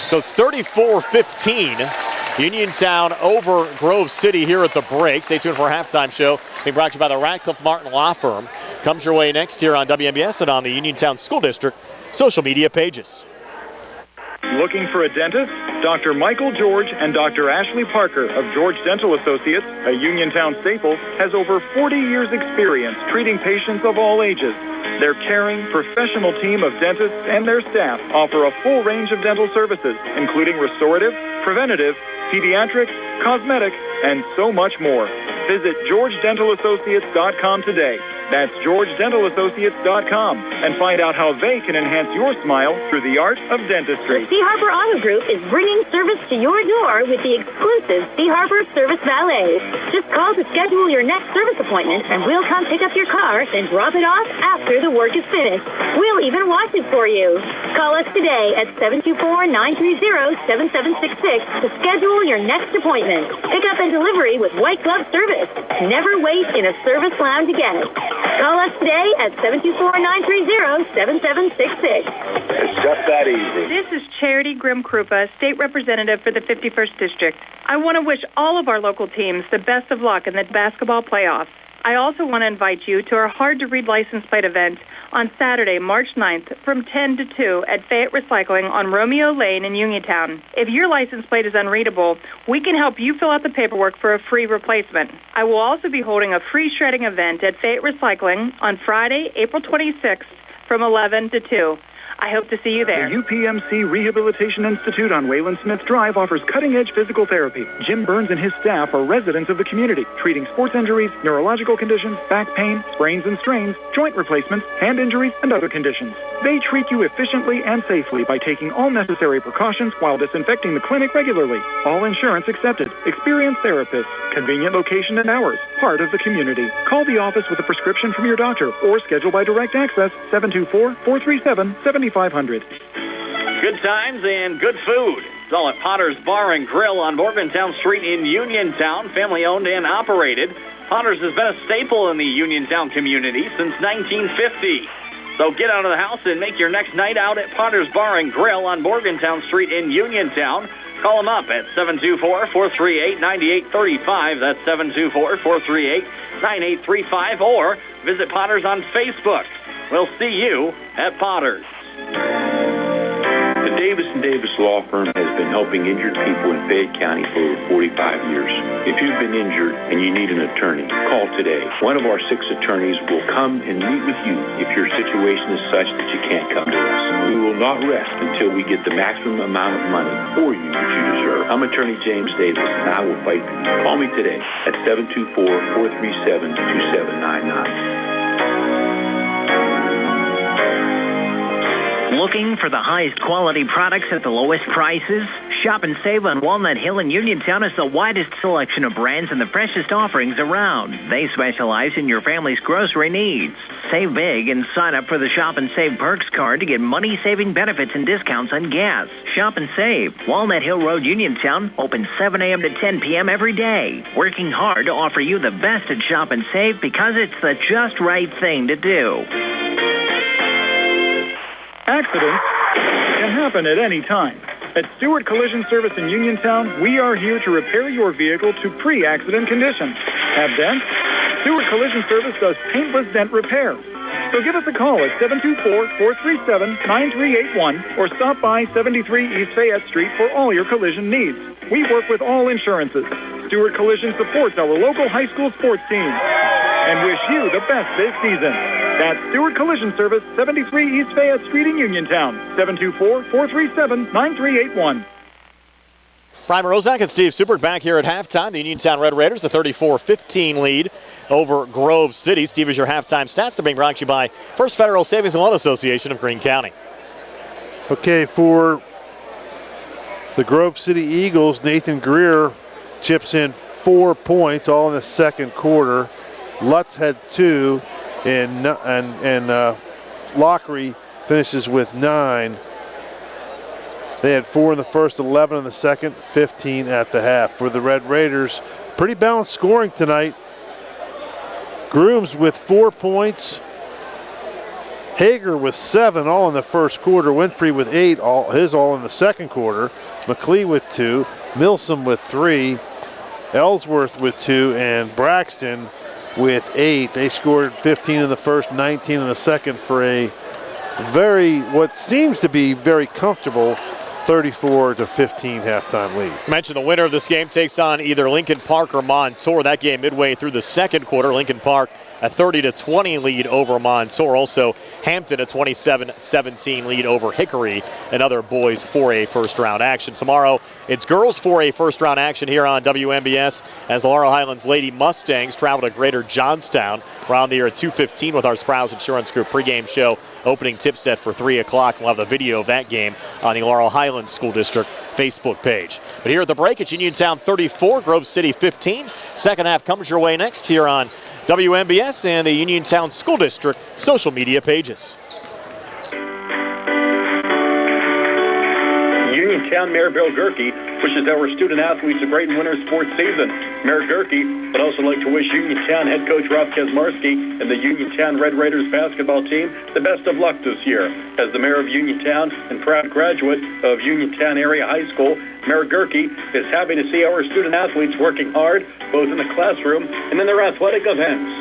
So it's 34-15. Uniontown over Grove City here at the break. Stay tuned for a halftime show being brought to you by the Radcliffe Martin Law Firm. Comes your way next here on WMBS and on the Uniontown School District social media pages.
Looking for a dentist? Dr. Michael George and Dr. Ashley Parker of George Dental Associates, a Uniontown staple, has over 40 years' experience treating patients of all ages. Their caring, professional team of dentists and their staff offer a full range of dental services, including restorative, preventative, pediatric, cosmetic, and so much more. Visit GeorgeDentalAssociates.com today. That's GeorgeDentalAssociates.com and find out how they can enhance your smile through the art of dentistry.
The Sea Harbor Auto Group is bringing service to your door with the exclusive Sea Harbor Service Valet. Just call to schedule your next service appointment and we'll come pick up your car and drop it off after the work is finished. We'll even wash it for you. Call us today at 724-930-7766 to schedule your next appointment. Pickup and delivery with white glove service. Never wait in a service lounge again. Call us today at 724-930-7766.
It's just that easy.
This is Charity Grimm-Krupa, State Representative for the 51st District. I want to wish all of our local teams the best of luck in the basketball playoffs. I also want to invite you to our Hard to Read license plate event on Saturday, March 9th from 10 to 2 at Fayette Recycling on Romeo Lane in Uniontown. If your license plate is unreadable, we can help you fill out the paperwork for a free replacement. I will also be holding a free shredding event at Fayette Recycling on Friday, April 26th from 11 to 2. I hope to see you there.
The UPMC Rehabilitation Institute on Wayland Smith Drive offers cutting-edge physical therapy. Jim Burns and his staff are residents of the community, treating sports injuries, neurological conditions, back pain, sprains and strains, joint replacements, hand injuries, and other conditions. They treat you efficiently and safely by taking all necessary precautions while disinfecting the clinic regularly. All insurance accepted. Experienced therapists. Convenient location and hours. Part of the community. Call the office with a prescription from your doctor or schedule by direct access 724-437-7500.
Good times and good food. It's all at Potter's Bar and Grill on Morgantown Street in Uniontown, family owned and operated. Potter's has been a staple in the Uniontown community since 1950. So get out of the house and make your next night out at Potter's Bar and Grill on Morgantown Street in Uniontown. Call them up at 724-438-9835. That's 724-438-9835. Or visit Potter's on Facebook. We'll see you at Potter's.
The Davis & Davis Law Firm has been helping injured people in Fayette County for over 45 years. If you've been injured and you need an attorney, call today. One of our 6 attorneys will come and meet with you if your situation is such that you can't come to us. We will not rest until we get the maximum amount of money for you that you deserve. I'm Attorney James Davis, and I will fight for you. Call me today at 724-437-2799.
Looking for the highest quality products at the lowest prices? Shop and save on Walnut Hill in Uniontown has the widest selection of brands and the freshest offerings around. They specialize in your family's grocery needs. Save big and sign up for the Shop and Save Perks card to get money-saving benefits and discounts on gas. Shop and save. Walnut Hill Road, Uniontown, open 7 a.m. to 10 p.m. every day. Working hard to offer you the best at Shop and Save because it's the just right thing to do.
Accidents can happen at any time. At Stewart Collision Service in Uniontown, we are here to repair your vehicle to pre-accident condition. Have dents? Stewart Collision Service does paintless dent repair. So give us a call at 724-437-9381 or stop by 73 East Fayette Street for all your collision needs. We work with all insurances. Stewart Collision supports our local high school sports team and wish you the best this season. That's Stewart Collision Service, 73 East Fayette Street in Uniontown, 724-437-9381.
Primer Rozak and Steve Supert back here at halftime. The Uniontown Red Raiders, a 34-15 lead over Grove City. Steve, is your halftime stats. They're being brought to you by First Federal Savings and Loan Association of Greene County.
Okay, for the Grove City Eagles, Nathan Greer chips in 4 points, all in the second quarter. Lutz had 2, and Lockery finishes with 9. They had 4 in the first, 11 in the second, 15 at the half. For the Red Raiders, pretty balanced scoring tonight. Grooms with 4 points. Hager with 7, all in the first quarter. Winfrey with 8, all in the second quarter. McLee with 2. Milsom with 3. Ellsworth with 2. And Braxton with 8. They scored 15 in the first, 19 in the second for a what seems to be very comfortable 34-15 halftime lead.
Mentioned the winner of this game takes on either Lincoln Park or Montour. That game midway through the second quarter. Lincoln Park a 30-20 lead over Montour. Also, Hampton a 27-17 lead over Hickory and other boys 4A first-round action. Tomorrow, it's girls 4A first-round action here on WMBS as the Laurel Highlands Lady Mustangs travel to Greater Johnstown around the year at 2:15 with our Sprouse Insurance Group pregame show. Opening tip set for 3 o'clock. We'll have the video of that game on the Laurel Highlands School District Facebook page. But here at the break, it's Uniontown 34, Grove City 15. Second half comes your way next here on WMBS and the Uniontown School District social media pages.
Uniontown Mayor Bill Gerke wishes our student athletes a great and winter sports season. Mayor Gerke would also like to wish Uniontown head coach Rob Kazmarski and the Uniontown Red Raiders basketball team the best of luck this year. As the mayor of Uniontown and proud graduate of Uniontown Area High School, Mayor Gerke is happy to see our student athletes working hard both in the classroom and in their athletic events.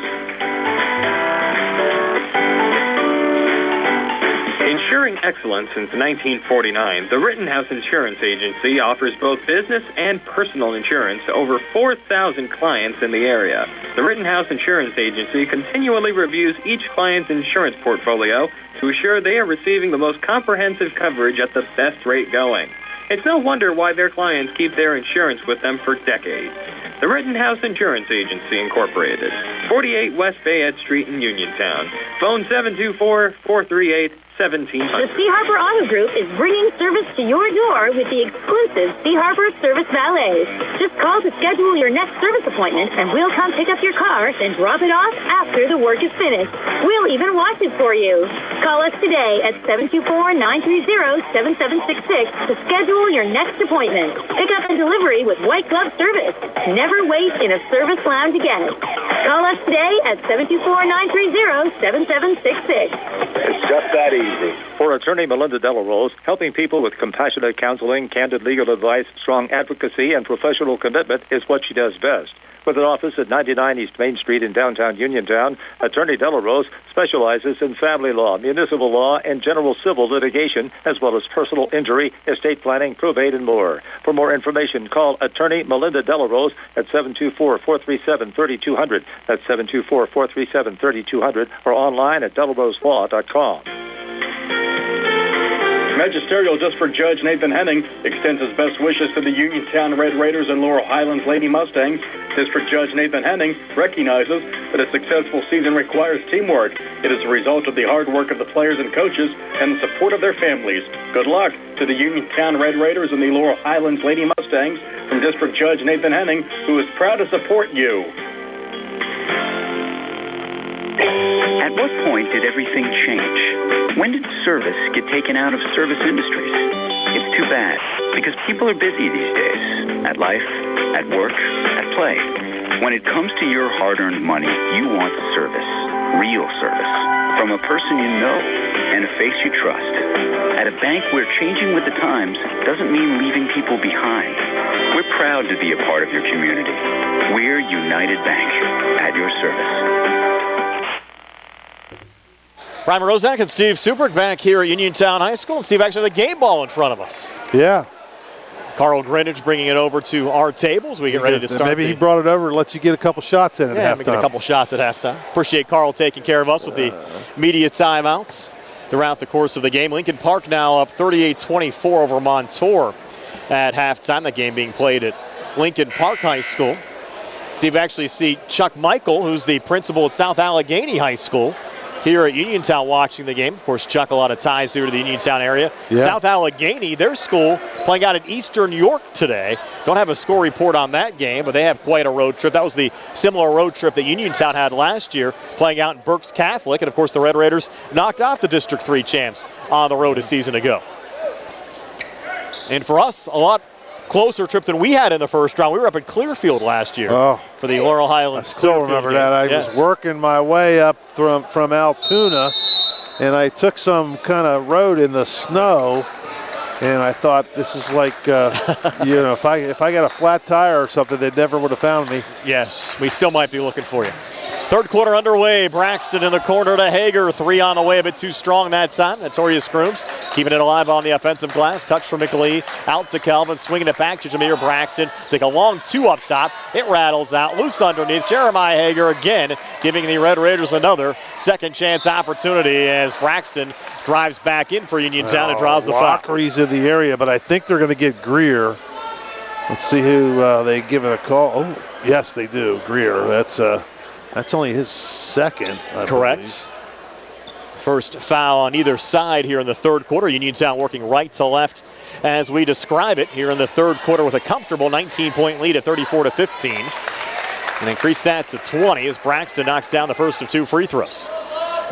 Ensuring excellence since 1949, the Rittenhouse Insurance Agency offers both business and personal insurance to over 4,000 clients in the area. The Rittenhouse Insurance Agency continually reviews each client's insurance portfolio to assure they are receiving the most comprehensive coverage at the best rate going. It's no wonder why their clients keep their insurance with them for decades. The Rittenhouse Insurance Agency, Incorporated, 48 West Fayette Street in Uniontown. Phone 724-438-1700.
The Sea Harbor Auto Group is bringing service to your door with the exclusive Sea Harbor Service Valet. Just call to schedule your next service appointment, and we'll come pick up your car and drop it off after the work is finished. We'll even wash it for you. Call us today at 724-930-7766 to schedule your next appointment. Pick up and delivery with white glove service. Never wait in a service lounge again. Call us today at 724-930-7766.
It's just that easy.
For attorney Melinda Delarose, helping people with compassionate counseling, candid legal advice, strong advocacy, and professional commitment is what she does best. With an office at 99 East Main Street in downtown Uniontown, Attorney Delarose specializes in family law, municipal law, and general civil litigation, as well as personal injury, estate planning, probate, and more. For more information, call Attorney Melinda Delarose at 724-437-3200. That's 724-437-3200, or online at delaroselaw.com.
Magisterial District Judge Nathan Henning extends his best wishes to the Uniontown Red Raiders and Laurel Highlands Lady Mustangs. District Judge Nathan Henning recognizes that a successful season requires teamwork. It is a result of the hard work of the players and coaches and the support of their families. Good luck to the Uniontown Red Raiders and the Laurel Highlands Lady Mustangs from District Judge Nathan Henning, who is proud to support you.
At what point did everything change? When did service get taken out of service industries? It's too bad, because people are busy these days. At life, at work, at play. When it comes to your hard-earned money, you want service. Real service. From a person you know and a face you trust. At a bank where changing with the times doesn't mean leaving people behind. We're proud to be a part of your community. We're United Bank, at your service.
Brian Rozak and Steve Subrick back here at Uniontown High School. And Steve, actually the game ball in front of us.
Yeah.
Carl Greenwich bringing it over to our tables. We get ready to start.
Maybe he brought it over to let you get a couple shots in at halftime.
Get a couple shots at halftime. Appreciate Carl taking care of us with the media timeouts throughout the course of the game. Lincoln Park now up 38-24 over Montour at halftime. That game being played at Lincoln Park High School. Steve, actually see Chuck Michael, who's the principal at South Allegheny High School, here at Uniontown watching the game. Of course, Chuck, a lot of ties here to the Uniontown area. Yeah. South Allegheny, their school, playing out at Eastern York today. Don't have a score report on that game, but they have quite a road trip. That was the similar road trip that Uniontown had last year, playing out in Berks Catholic. And, of course, the Red Raiders knocked off the District 3 champs on the road a season ago. And for us, a lot closer trip than we had in the first round. We were up at Clearfield last year for the Laurel Highlands.
I still remember that. I was working my way up from Altoona, and I took some kind of road in the snow, and I thought this is like, you know, if I got a flat tire or something, they never would have found me.
Yes, we still might be looking for you. Third quarter underway. Braxton in the corner to Hager. 3 on the way, a bit too strong that time. Notorious Grooms keeping it alive on the offensive glass. Touch from McLee. Out to Calvin. Swinging it back to Jameer Braxton. Take a long 2 up top. It rattles out. Loose underneath. Jeremiah Hager again giving the Red Raiders another second chance opportunity as Braxton drives back in for Uniontown and draws the foul.
Lockery's in the area, but I think they're going to get Greer. Let's see who they give it a call. Oh, yes, they do. Greer. That's only his second, I
Correct.
believe.
First foul on either side here in the third quarter. Uniontown working right to left as we describe it here in the third quarter with a comfortable 19-point lead at 34-15. And increase that to 20 as Braxton knocks down the first of 2 free throws.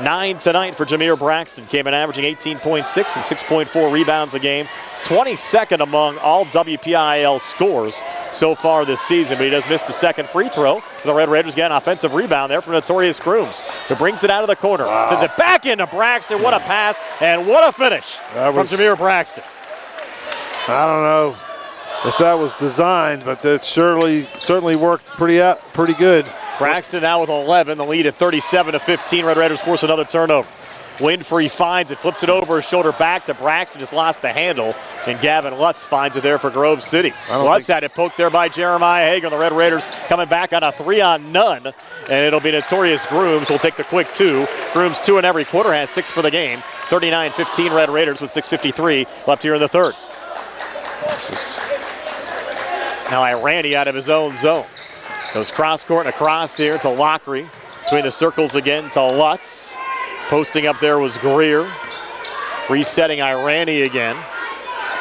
9 tonight for Jameer Braxton. Came in averaging 18.6 and 6.4 rebounds a game. 22nd among all WPIAL scores so far this season, but he does miss the second free throw. The Red Raiders get an offensive rebound there from Notorious Grooms, who brings it out of the corner. Wow. Sends it back into Braxton. What a pass and what a finish from Jameer Braxton.
I don't know if that was designed, but that certainly worked pretty good.
Braxton now with 11, the lead at 37-15. Red Raiders force another turnover. Winfrey finds it, flips it over his shoulder back to Braxton, just lost the handle, and Gavin Lutz finds it there for Grove City. Lutz had it poked there by Jeremiah Hager. The Red Raiders coming back on a 3-on-none, and it'll be Notorious Grooms will take the quick 2. Grooms 2 in every quarter, has 6 for the game. 39-15 Red Raiders with 6:53 left here in the third. Now Irani out of his own zone. Goes cross court and across here to Lockery. Between the circles again to Lutz. Posting up there was Greer. Resetting Irani again.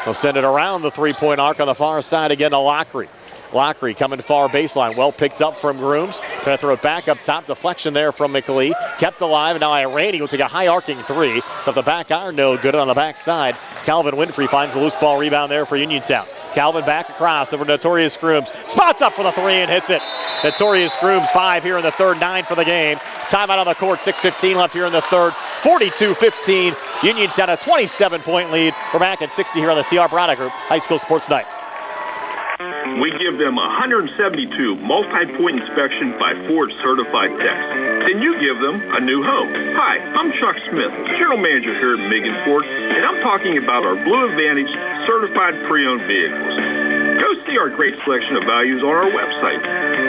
They'll send it around the 3-point arc on the far side again to Lockery. Lockery coming to far baseline. Well picked up from Grooms. Going to throw it back up top. Deflection there from McLee. Kept alive, and now Irani will take a high arcing 3. So the back iron, no good on the back side. Calvin Winfrey finds the loose ball rebound there for Uniontown. Calvin back across over Notorious Grooms. Spots up for the 3 and hits it. Notorious Grooms 5 here in the third, 9 for the game. Timeout on the court, 6:15 left here in the third. 42-15. Uniontown a 27-point lead. We're back at 60 here on the CR Brada Group High School Sports Night.
We give them 172 multi-point inspection by Ford certified techs. Then you give them a new home. Hi, I'm Chuck Smith, General Manager here at Megan Ford, and I'm talking about our Blue Advantage certified pre-owned vehicles. Go see our great selection of values on our website.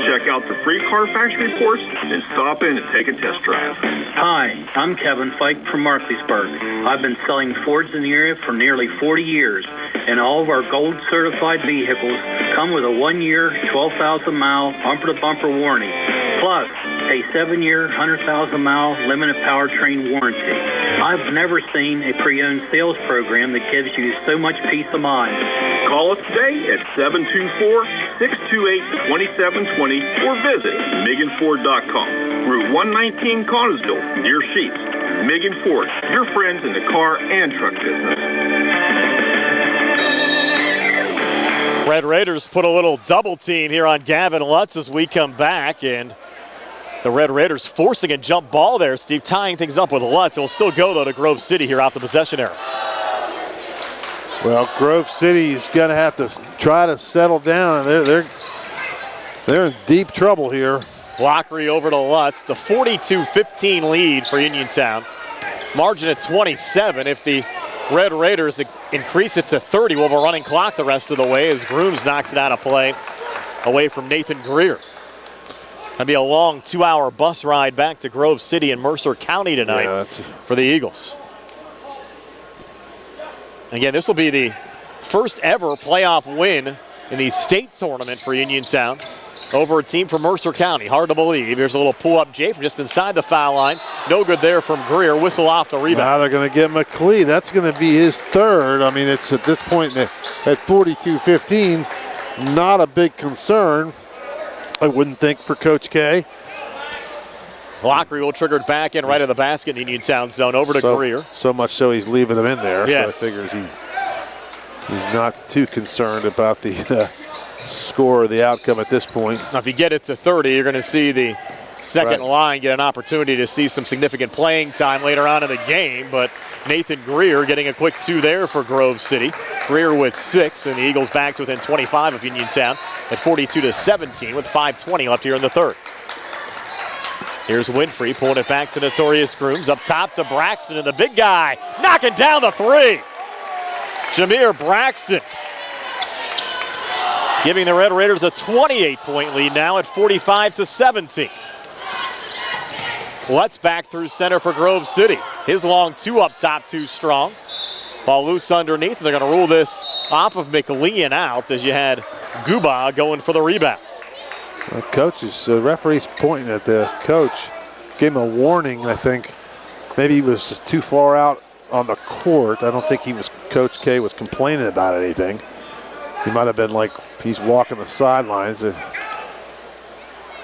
Check out the free Carfax reports and stop in and take a test drive.
Hi, I'm Kevin Fike from Markleysburg. I've been selling Fords in the area for nearly 40 years, and all of our gold certified vehicles come with a 1-year, 12,000-mile bumper-to-bumper warranty, plus a 7-year, 100,000-mile limited powertrain warranty. I've never seen a pre-owned sales program that gives you so much peace of mind.
Call us today at 724-628-2720 or visit MeganFord.com. Route 119 Connellsville, near Sheets. Megan Ford, your friends in the car and truck business.
Red Raiders put a little double team here on Gavin Lutz as we come back, and the Red Raiders forcing a jump ball there. Steve tying things up with Lutz. It will still go, though, to Grove City here out the possession era.
Well, Grove City is going to have to try to settle down, and they're in deep trouble here.
Lockery over to Lutz. The 42-15 lead for Uniontown. Margin at 27. If the Red Raiders increase it to 30, we'll have a running clock the rest of the way as Grooms knocks it out of play away from Nathan Greer. That'll be a long 2-hour bus ride back to Grove City in Mercer County tonight for the Eagles. Again, this will be the first ever playoff win in the state tournament for Uniontown. over a team from Mercer County. Hard to believe. Here's a little pull-up Jay from just inside the foul line. No good there from Greer. Whistle off the rebound.
Now they're going to get McLee. That's going to be his third. I mean, it's at this point at 42-15, not a big concern, I wouldn't think, for Coach K.
Lockery will trigger it back in right of the basket in the Uniontown zone. Over to Greer.
So much so he's leaving them in there.
Yes.
So I figures he's not too concerned about the score or the outcome at this point.
Now, if you get it to 30, you're going to see the second line get an opportunity to see some significant playing time later on in the game. But Nathan Greer getting a quick 2 there for Grove City. Greer with 6, and the Eagles back to within 25 of Uniontown at 42-17 with 5:20 left here in the third. Here's Winfrey pulling it back to Notorious Grooms. Up top to Braxton, and the big guy knocking down the 3. Jameer Braxton giving the Red Raiders a 28-point lead now at 45-17. Lutz back through center for Grove City. His long 2 up top, too strong. Ball loose underneath, and they're going to rule this off of McLean out as you had Guba going for the rebound.
The referee's pointing at the coach. Gave him a warning, I think. Maybe he was just too far out on the court. I don't think Coach K was complaining about anything. He might have been like he's walking the sidelines.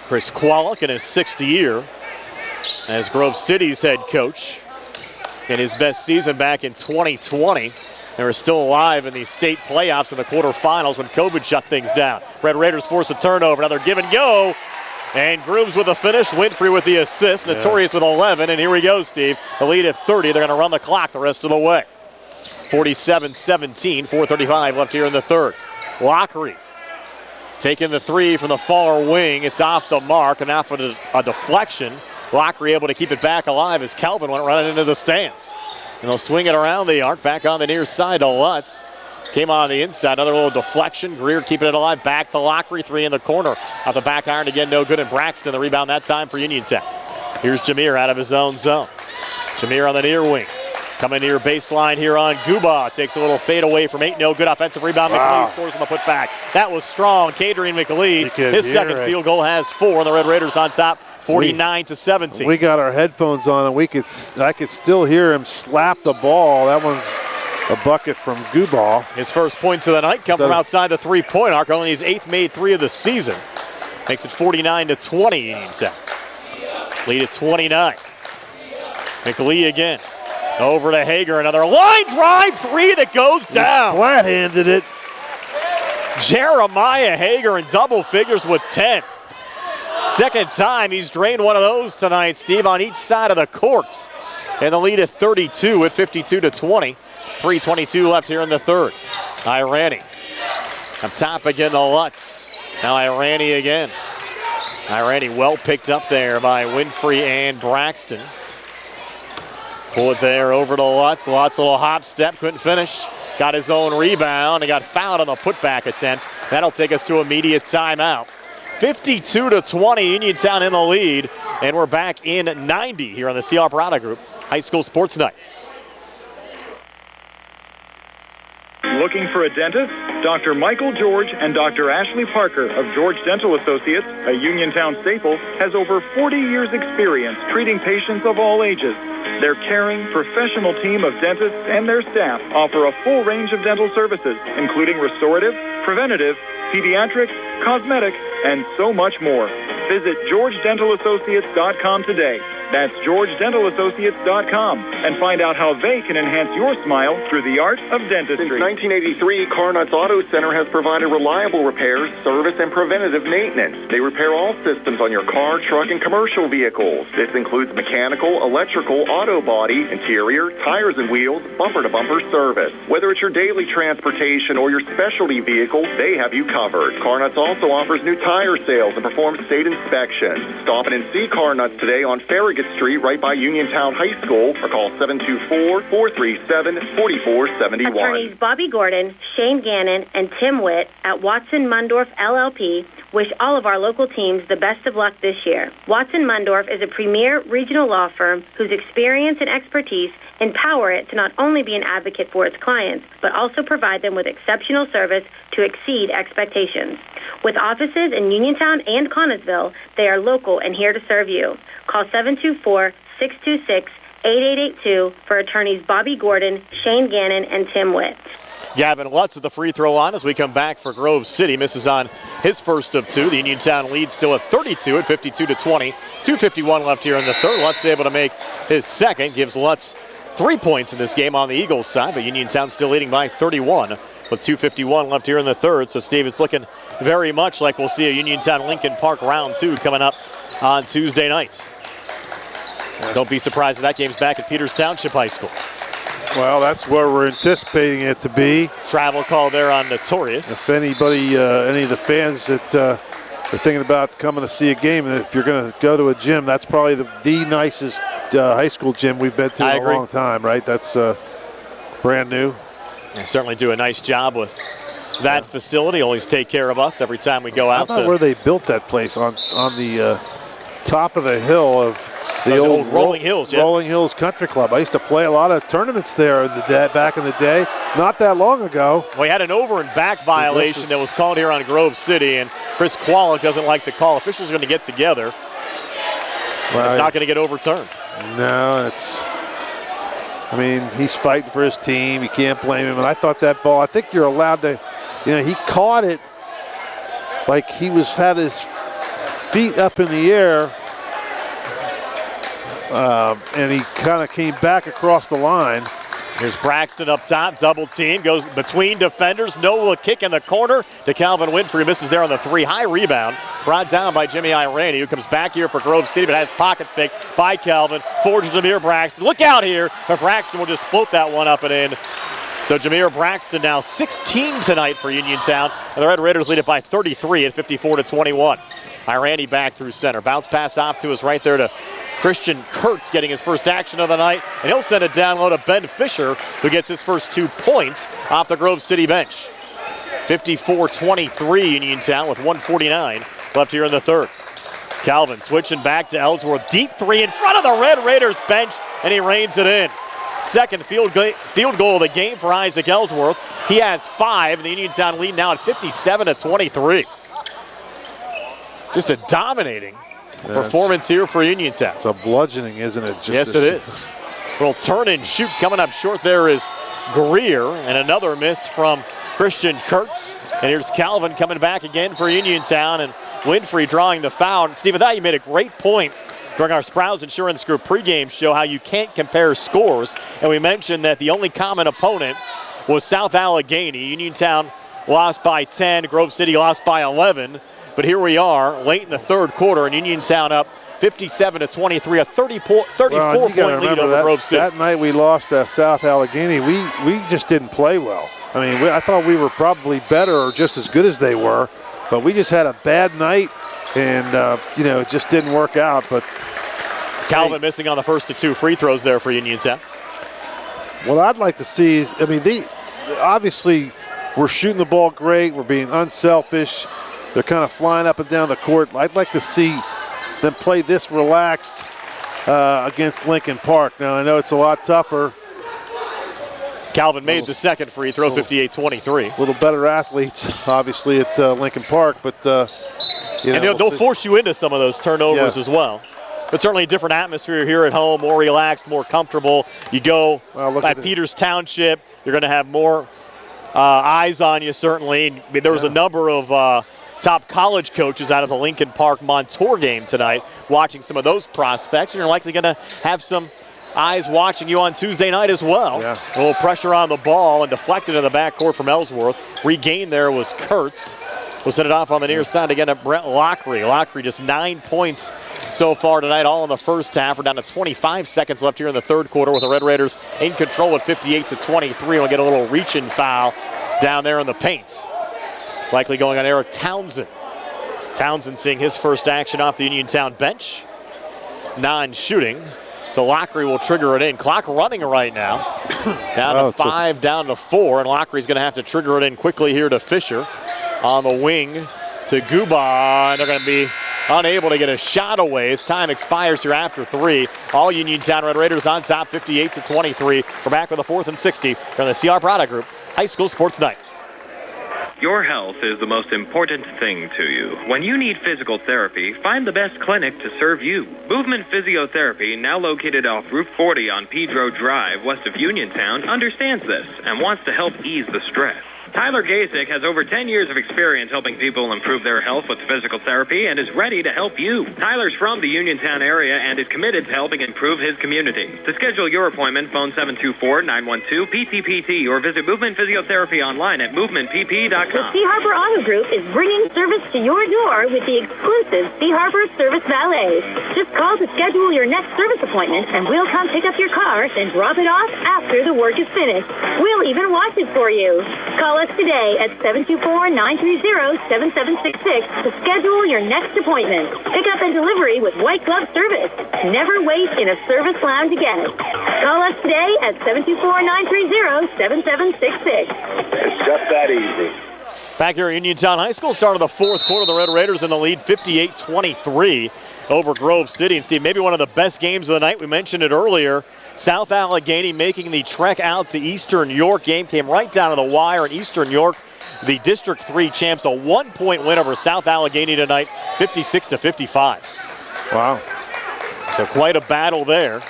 Chris Kwolek in his 6th year as Grove City's head coach. In his best season back in 2020. They were still alive in the state playoffs in the quarterfinals when COVID shut things down. Red Raiders force a turnover. Another give and go. And Grooms with the finish. Winfrey with the assist. Yeah. Notorious with 11. And here we go, Steve. The lead at 30. They're going to run the clock the rest of the way. 47-17. 4:35 left here in the third. Lockery taking the 3 from the far wing. It's off the mark and off of a deflection. Lockery able to keep it back alive as Kelvin went running into the stands. And they'll swing it around the arc, back on the near side to Lutz. Came on the inside, another little deflection. Greer keeping it alive, back to Lockery, 3 in the corner. Off the back iron again, no good, and Braxton the rebound that time for Uniontown. Here's Jameer out of his own zone. Jameer on the near wing. Coming near baseline here on Guba. Takes a little fade away from 8, no good. Offensive rebound,
wow.
McLee scores on the putback. That was strong, Kadrian McLee. His second field goal has 4, and the Red Raiders on top. 49-17.
We got our headphones on, and I could still hear him slap the ball. That one's a bucket from Gubal.
His first points of the night come from outside the 3-point arc. Only his 8th made 3 of the season. Makes it 49-20. Uniontown. Lead at 29. McLee again. Over to Hager. Another line drive 3 that goes down.
He flat-handed it.
Jeremiah Hager in double figures with 10. Second time he's drained one of those tonight, Steve, on each side of the court. And the lead at 32 at 52-20. 3:22 left here in the third. Irani up top again to Lutz. Now Irani again. Irani well picked up there by Winfrey and Braxton. Pull it there over to Lutz. Lutz a little hop step, couldn't finish. Got his own rebound and got fouled on the putback attempt. That'll take us to immediate timeout. 52-20, Uniontown in the lead, and we're back in 90 here on the CR Parada Group High School Sports Night.
Looking for a dentist? Dr. Michael George and Dr. Ashley Parker of George Dental Associates, a Uniontown staple, has over 40 years' experience treating patients of all ages. Their caring, professional team of dentists and their staff offer a full range of dental services, including restorative, preventative, pediatric, cosmetic, and so much more. Visit GeorgeDentalAssociates.com today. That's GeorgeDentalAssociates.com and find out how they can enhance your smile through the art of dentistry.
Since 1983, Carnuts Auto Center has provided reliable repairs, service, and preventative maintenance. They repair all systems on your car, truck, and commercial vehicles. This includes mechanical, electrical, auto body, interior, tires and wheels, bumper-to-bumper service. Whether it's your daily transportation or your specialty vehicle, they have you covered. Carnuts also offers new tire sales and performs state inspections. Stop in and see Carnuts today on Farragut Street right by Uniontown High School or call 724-437-4471.
Attorneys Bobby Gordon, Shane Gannon, and Tim Witt at Watson Mundorf LLP wish all of our local teams the best of luck this year. Watson Mundorf is a premier regional law firm whose experience and expertise empower it to not only be an advocate for its clients, but also provide them with exceptional service to exceed expectations. With offices in Uniontown and Connellsville, they are local and here to serve you. Call 724-626-8882 for attorneys Bobby Gordon, Shane Gannon, and Tim Witt.
Gavin Lutz at the free throw line as we come back for Grove City. Misses on his first of two. The Uniontown lead still at 32 at 52-20. 2:51 left here in the third. Lutz able to make his second. Gives Lutz 3 points in this game on the Eagles side, but Uniontown still leading by 31 with 2:51 left here in the third. So, Steve, it's looking very much like we'll see a Uniontown Lincoln Park round 2 coming up on Tuesday night. Don't be surprised if that game's back at Peters Township High School.
Well, that's where we're anticipating it to be.
Travel call there on Notorious.
If anybody, any of the fans that are thinking about coming to see a game, if you're going to go to a gym, that's probably the nicest high school gym we've been to in a long time, right? That's brand new.
They certainly do a nice job with that facility. Always take care of us every time we go out.
How about where they built that place on the top of the hill of the old
Rolling Hills, yeah.
Rolling Hills Country Club. I used to play a lot of tournaments there back in the day, not that long ago.
We had an over and back violation that was called here on Grove City, and Chris Kwolek doesn't like the call. Officials are going to get together. Well, it's not going to get overturned.
No, I mean, he's fighting for his team. You can't blame him. And I thought that ball, I think you're allowed to, he caught it like he had his feet up in the air. And he kind of came back across the line.
Here's Braxton up top, double team, goes between defenders. No kick in the corner to Calvin Winfrey, misses there on the 3. High rebound, brought down by Jimmy Irani, who comes back here for Grove City, but has pocket pick by Calvin. Forward to Jameer Braxton. Look out here, but Braxton will just float that one up and in. So Jameer Braxton now 16 tonight for Uniontown, and the Red Raiders lead it by 33 at 54-21. Irani back through center. Bounce pass off to his right there to Christian Kurtz, getting his first action of the night, and he'll send it down low to Ben Fisher, who gets his first 2 points off the Grove City bench. 54-23 Uniontown with 1:49 left here in the third. Calvin switching back to Ellsworth. Deep 3 in front of the Red Raiders bench, and he reins it in. Second field goal of the game for Isaac Ellsworth. He has 5, and the Uniontown lead now at 57-23. Just a dominating performance here for Uniontown.
It's a bludgeoning, isn't it?
Yes, it is. Little turn and shoot coming up short there is Greer, and another miss from Christian Kurtz. And here's Calvin coming back again for Uniontown, and Winfrey drawing the foul. Steve, I thought you made a great point during our Sprouse Insurance Group pregame show how you can't compare scores. And we mentioned that the only common opponent was South Allegheny. Uniontown lost by 10, Grove City lost by 11. But here we are, late in the third quarter, and Uniontown up 57-23, a 34-point lead over Grove City.
That night we lost South Allegheny. We just didn't play well. I mean, I thought we were probably better or just as good as they were, but we just had a bad night, and it just didn't work out. But
Calvin missing on the first of 2 free throws there for Uniontown.
What I'd like to see is, obviously we're shooting the ball great. We're being unselfish. They're kind of flying up and down the court. I'd like to see them play this relaxed against Lincoln Park. Now, I know it's a lot tougher.
Calvin made the second free throw, 58-23.
A little better athletes, obviously, at Lincoln Park. But,
they'll force you into some of those turnovers as well. But certainly a different atmosphere here at home, more relaxed, more comfortable. You go at Peters Township, you're going to have more eyes on you, certainly. There was a number of top college coaches out of the Lincoln Park Montour game tonight watching some of those prospects, and you're likely going to have some eyes watching you on Tuesday night as well.
Yeah.
A little pressure on the ball and deflected in the backcourt from Ellsworth. Regained there was Kurtz. We'll send it off on the near side again to Brent Lockery. Lockery just 9 points so far tonight, all in the first half. We're down to 25 seconds left here in the third quarter with the Red Raiders in control at 58-23. We'll get a little reach-in foul down there in the paint. Likely going on Eric Townsend. Townsend seeing his first action off the Uniontown bench. Non-shooting. So Lockery will trigger it in. Clock running right now. Down to 5, down to 4. And Lockery's going to have to trigger it in quickly here to Fisher. On the wing to Guba. And they're going to be unable to get a shot away as time expires here after 3. All Uniontown Red Raiders on top, 58-23. We're back with a 4th and 60 from the CR Product Group High School Sports Night.
Your health is the most important thing to you. When you need physical therapy, find the best clinic to serve you. Movement Physiotherapy, now located off Route 40 on Pedro Drive, west of Uniontown, understands this and wants to help ease the stress. Tyler Gasick has over 10 years of experience helping people improve their health with physical therapy and is ready to help you. Tyler's from the Uniontown area and is committed to helping improve his community. To schedule your appointment, phone 724-912-PTPT or visit Movement Physiotherapy online at movementpp.com.
The Sea Harbor Auto Group is bringing service to your door with the exclusive Sea Harbor Service Valet. Just call to schedule your next service appointment and we'll come pick up your car and drop it off after the work is finished. We'll even wash it for you. Call us today at 724-930-7766 to schedule your next appointment. Pickup and delivery with white glove service. Never wait in a service lounge again. Call us today at 724-930-7766.
It's just that easy.
Back here at Uniontown High School, start of the fourth quarter, the Red Raiders in the lead 58-23 over Grove City. And Steve, maybe one of the best games of the night. We mentioned it earlier. South Allegheny making the trek out to Eastern York. Game came right down to the wire in Eastern York. The District 3 champs, a 1-point win over South Allegheny tonight, 56-55.
Wow.
So quite a battle there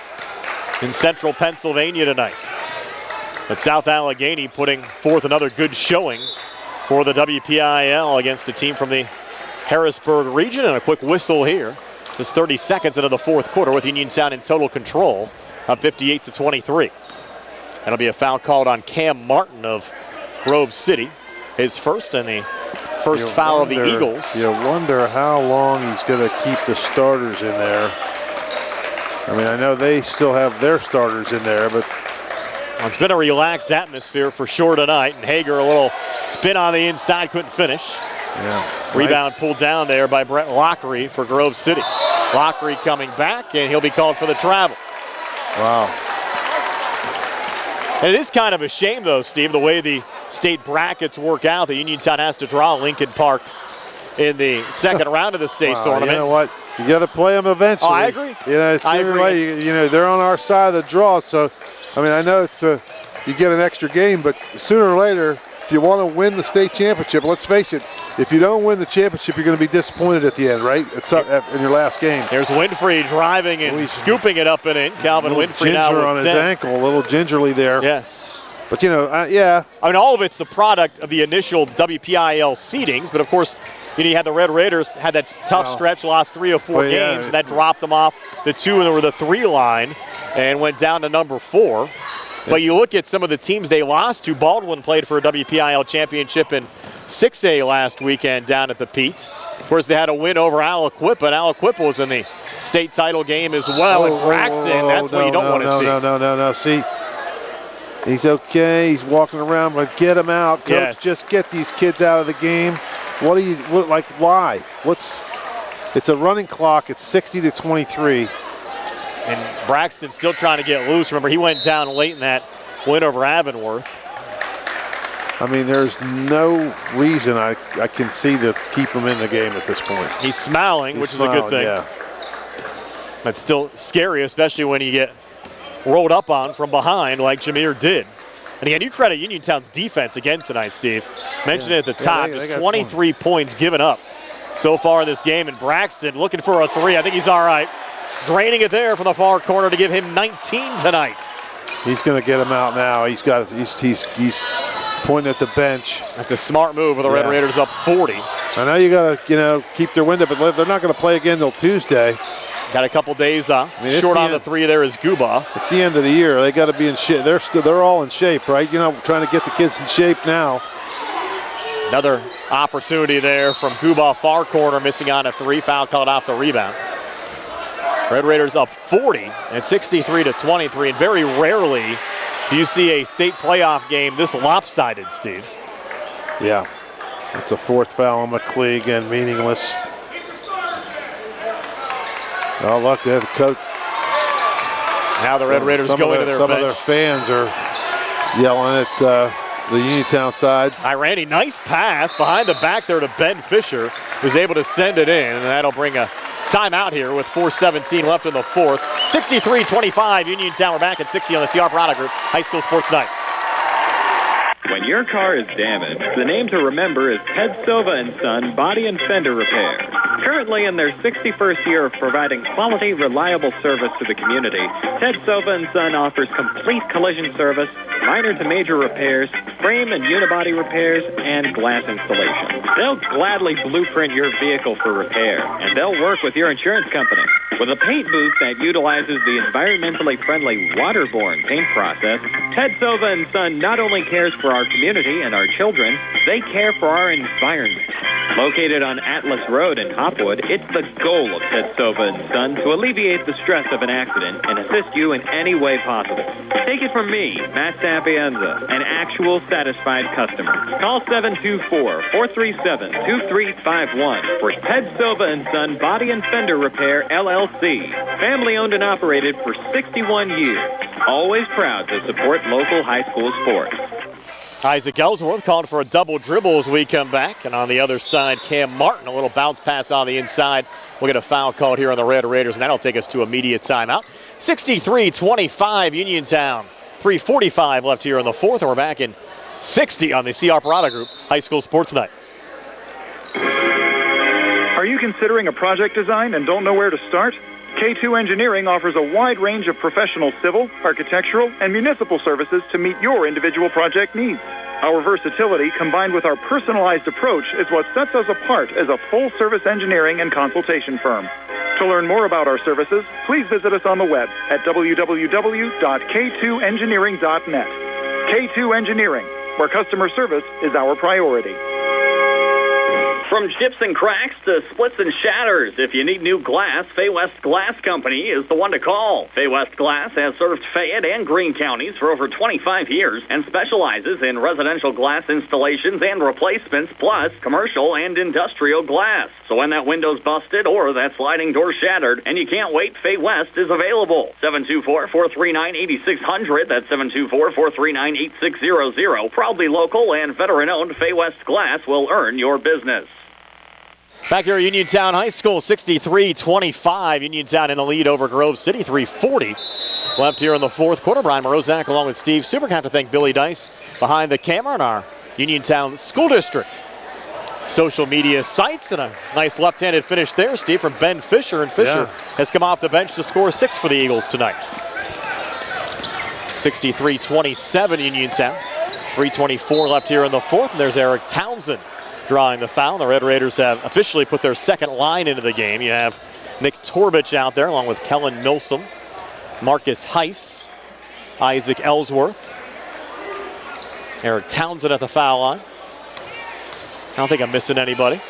in Central Pennsylvania tonight. But South Allegheny putting forth another good showing for the WPIAL against a team from the Harrisburg region. And a quick whistle here. Just 30 seconds into the fourth quarter with Uniontown in total control of 58-23. That'll be a foul called on Cam Martin of Grove City. His first and the first foul of the Eagles.
You wonder how long he's going to keep the starters in there. I mean, I know they still have their starters in there, but
it's been a relaxed atmosphere for sure tonight. And Hager, a little spin on the inside, couldn't finish.
Yeah.
Rebound pulled down there by Brett Lockery for Grove City. Lockery coming back, and he'll be called for the travel.
Wow.
And it is kind of a shame, though, Steve, the way the state brackets work out. The Uniontown has to draw Lincoln Park in the second round of the state tournament.
You know what? You got to play them eventually.
Oh, I agree.
You know, sooner or later, you know, they're on our side of the draw. So, I mean, I know it's you get an extra game, but sooner or later, if you want to win the state championship, let's face it, if you don't win the championship, you're going to be disappointed at the end, right? It's up in your last game.
There's Winfrey driving and scooping it up and in. Calvin Winfrey now with
on his
10.
ankle, a little gingerly there.
Yes.
But, you know, yeah.
I mean, all of it's the product of the initial WPIAL seedings, but of course, you had the Red Raiders had that tough stretch, lost 3 of 4 games, and that dropped them off the 2 or the 3 line and went down to number 4. But you look at some of the teams they lost to. Baldwin played for a WPIAL championship in 6A last weekend down at the Pete. Of course, they had a win over Aliquippa, and Aliquippa was in the state title game as well. And Braxton, that's what you don't want to see.
No. See, he's okay. He's walking around, but get him out, coach.
Yes.
Just get these kids out of the game. Why? It's a running clock. It's 60-23.
And Braxton still trying to get loose. Remember, he went down late in that win over Avonworth.
I mean, there's no reason I can see to keep him in the game at this point.
He's smiling, which is a good thing.
Yeah.
That's still scary, especially when you get rolled up on from behind like Jameer did. And again, you credit Uniontown's defense again tonight, Steve. Mentioned it at the top, just 23 points given up so far in this game. And Braxton looking for a 3. I think he's all right. Draining it there from the far corner to give him 19 tonight.
He's going to get him out now. He's pointing at the bench.
That's a smart move with the Red Raiders up 40.
I know you got to, keep their window, but they're not going to play again till Tuesday.
Got a couple days off. Short on the 3 there is Guba.
It's the end of the year. They got to be in shape. They're all in shape, right? Trying to get the kids in shape now.
Another opportunity there from Guba, far corner, missing on a 3. Foul called off the rebound. Red Raiders up 40 and 63-23, and very rarely do you see a state playoff game this lopsided, Steve.
Yeah, that's a 4th foul on McClee, again, meaningless. Oh, look, the coach.
Now the Red Raiders going to their bench.
Some of their fans are yelling at the Uniontown side.
Randy, nice pass behind the back there to Ben Fisher, who's able to send it in, and that'll bring a timeout here with 4:17 left in the 4th. 63-25, Uniontown. We're back at 60 on the CR Product Group High School Sports Night.
When your car is damaged, the name to remember is Ted Silva & Son Body and Fender Repair. Currently in their 61st year of providing quality, reliable service to the community, Ted Silva & Son offers complete collision service, minor to major repairs, frame and unibody repairs, and glass installation. They'll gladly blueprint your vehicle for repair, and they'll work with your insurance company. With a paint booth that utilizes the environmentally friendly waterborne paint process, Ted Silva & Son not only cares for our community and our children, they care for our environment. Located on Atlas Road in Hopwood, it's the goal of Ted Silva & Son to alleviate the stress of an accident and assist you in any way possible. Take it from me, Matt Sapienza, an actual satisfied customer. Call 724-437-2351 for Ted Silva & Son Body and Fender Repair, LLC. Family owned and operated for 61 years. Always proud to support local high school sports.
Isaac Ellsworth calling for a double dribble as we come back. And on the other side, Cam Martin, a little bounce pass on the inside. We'll get a foul called here on the Red Raiders, and that'll take us to immediate timeout. 63-25 Uniontown. 3:45 left here in the fourth, and we're back in 60 on the CR Parada Group High School Sports Night.
Are you considering a project design and don't know where to start? K2 Engineering offers a wide range of professional civil, architectural, and municipal services to meet your individual project needs. Our versatility combined with our personalized approach is what sets us apart as a full-service engineering and consultation firm. To learn more about our services, please visit us on the web at www.k2engineering.net. K2 Engineering, where customer service is our priority.
From chips and cracks to splits and shatters, if you need new glass, Fay West Glass Company is the one to call. Fay West Glass has served Fayette and Greene counties for over 25 years and specializes in residential glass installations and replacements, plus commercial and industrial glass. So when that window's busted or that sliding door shattered and you can't wait, Fay West is available. 724-439-8600. That's 724-439-8600. Proudly local and veteran-owned, Fay West Glass will earn your business.
Back here at Uniontown High School, 63-25. Uniontown in the lead over Grove City, 3:40 left here in the fourth quarter. Brian Morozak along with Steve Suberg. Have to thank Billy Dice behind the camera in our Uniontown School District social media sites. And a nice left-handed finish there, Steve, from Ben Fisher. And Fisher has come off the bench to score 6 for the Eagles tonight. 63-27 Uniontown. 3:24 left here in the fourth. And there's Eric Townsend drawing the foul. The Red Raiders have officially put their second line into the game. You have Nick Torbich out there along with Kellen Milsom, Marcus Heiss, Isaac Ellsworth, Eric Townsend at the foul line. I don't think I'm missing anybody.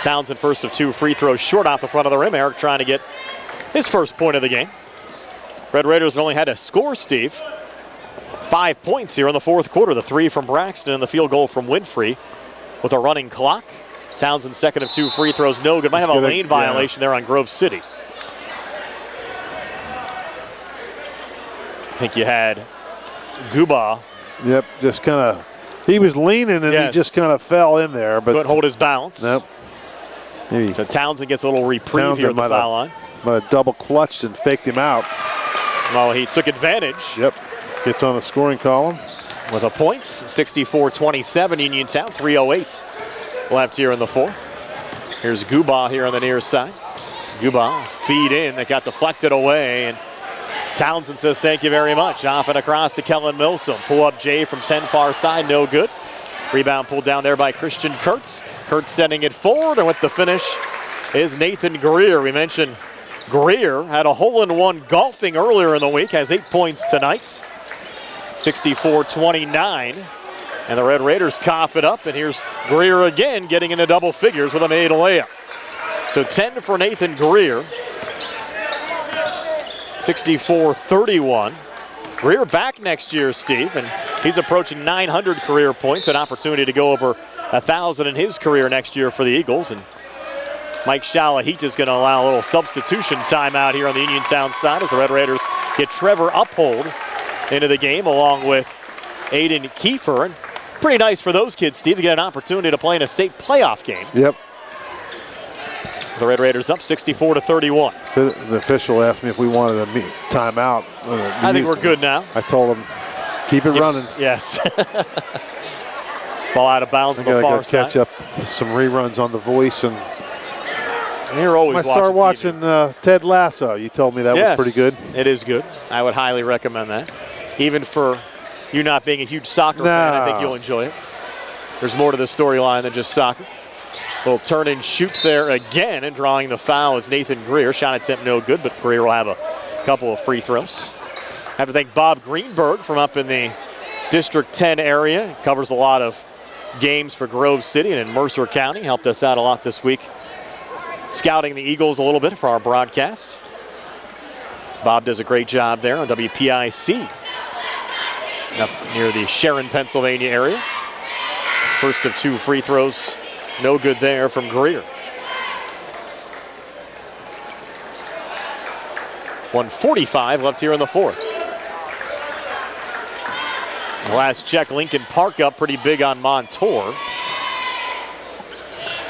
Townsend first of 2 free throws short off the front of the rim. Eric trying to get his first point of the game. Red Raiders have only had to score, Steve, 5 points here in the fourth quarter. The 3 from Braxton and the field goal from Winfrey. With a running clock, Townsend second of 2 free throws, no good. Might have a lane violation there on Grove City. I think you had Guba.
Yep, just kind of, he was leaning and he just kind of fell in there. But
couldn't hold his balance.
Nope. Maybe
so Townsend gets a little reprieve here at the foul line.
Might have double clutched and faked him out.
Well, he took advantage.
Yep, gets on the scoring column.
With a point, 64-27 Uniontown, 3:08 left here in the fourth. Here's Guba here on the near side. Guba, feed in, that got deflected away, and Townsend says thank you very much. Off and across to Kellen Milsom. Pull up Jay from 10 far side, no good. Rebound pulled down there by Christian Kurtz. Kurtz sending it forward, and with the finish is Nathan Greer. We mentioned Greer had a hole-in-one golfing earlier in the week, has 8 points tonight. 64-29, and the Red Raiders cough it up, and here's Greer again getting into double figures with a made layup. So 10 for Nathan Greer. 64-31. Greer back next year, Steve, and he's approaching 900 career points, an opportunity to go over 1,000 in his career next year for the Eagles. And Mike Shalahit is going to allow a little substitution timeout here on the Uniontown side as the Red Raiders get Trevor Uphold into the game along with Aiden Kiefer. And pretty nice for those kids, Steve, to get an opportunity to play in a state playoff game.
Yep.
The Red Raiders up 64-31.
The official asked me if we wanted a timeout.
I think we're good now.
I told him Keep it running.
Yes. Ball out of bounds on the far side.
Catch up some reruns on The Voice. And
you're always
I started watching Ted Lasso. You told me that was pretty good.
It is good. I would highly recommend that. Even for you not being a huge soccer fan, I think you'll enjoy it. There's more to the storyline than just soccer. Little turn and shoot there again, and drawing the foul is Nathan Greer. Shot attempt no good, but Greer will have a couple of free throws. I have to thank Bob Greenberg from up in the District 10 area. He covers a lot of games for Grove City and in Mercer County. Helped us out a lot this week, scouting the Eagles a little bit for our broadcast. Bob does a great job there on WPIC up near the Sharon, Pennsylvania area. First of 2 free throws, no good there from Greer. 1:45 left here in the fourth. The last check, Lincoln Park up pretty big on Montour.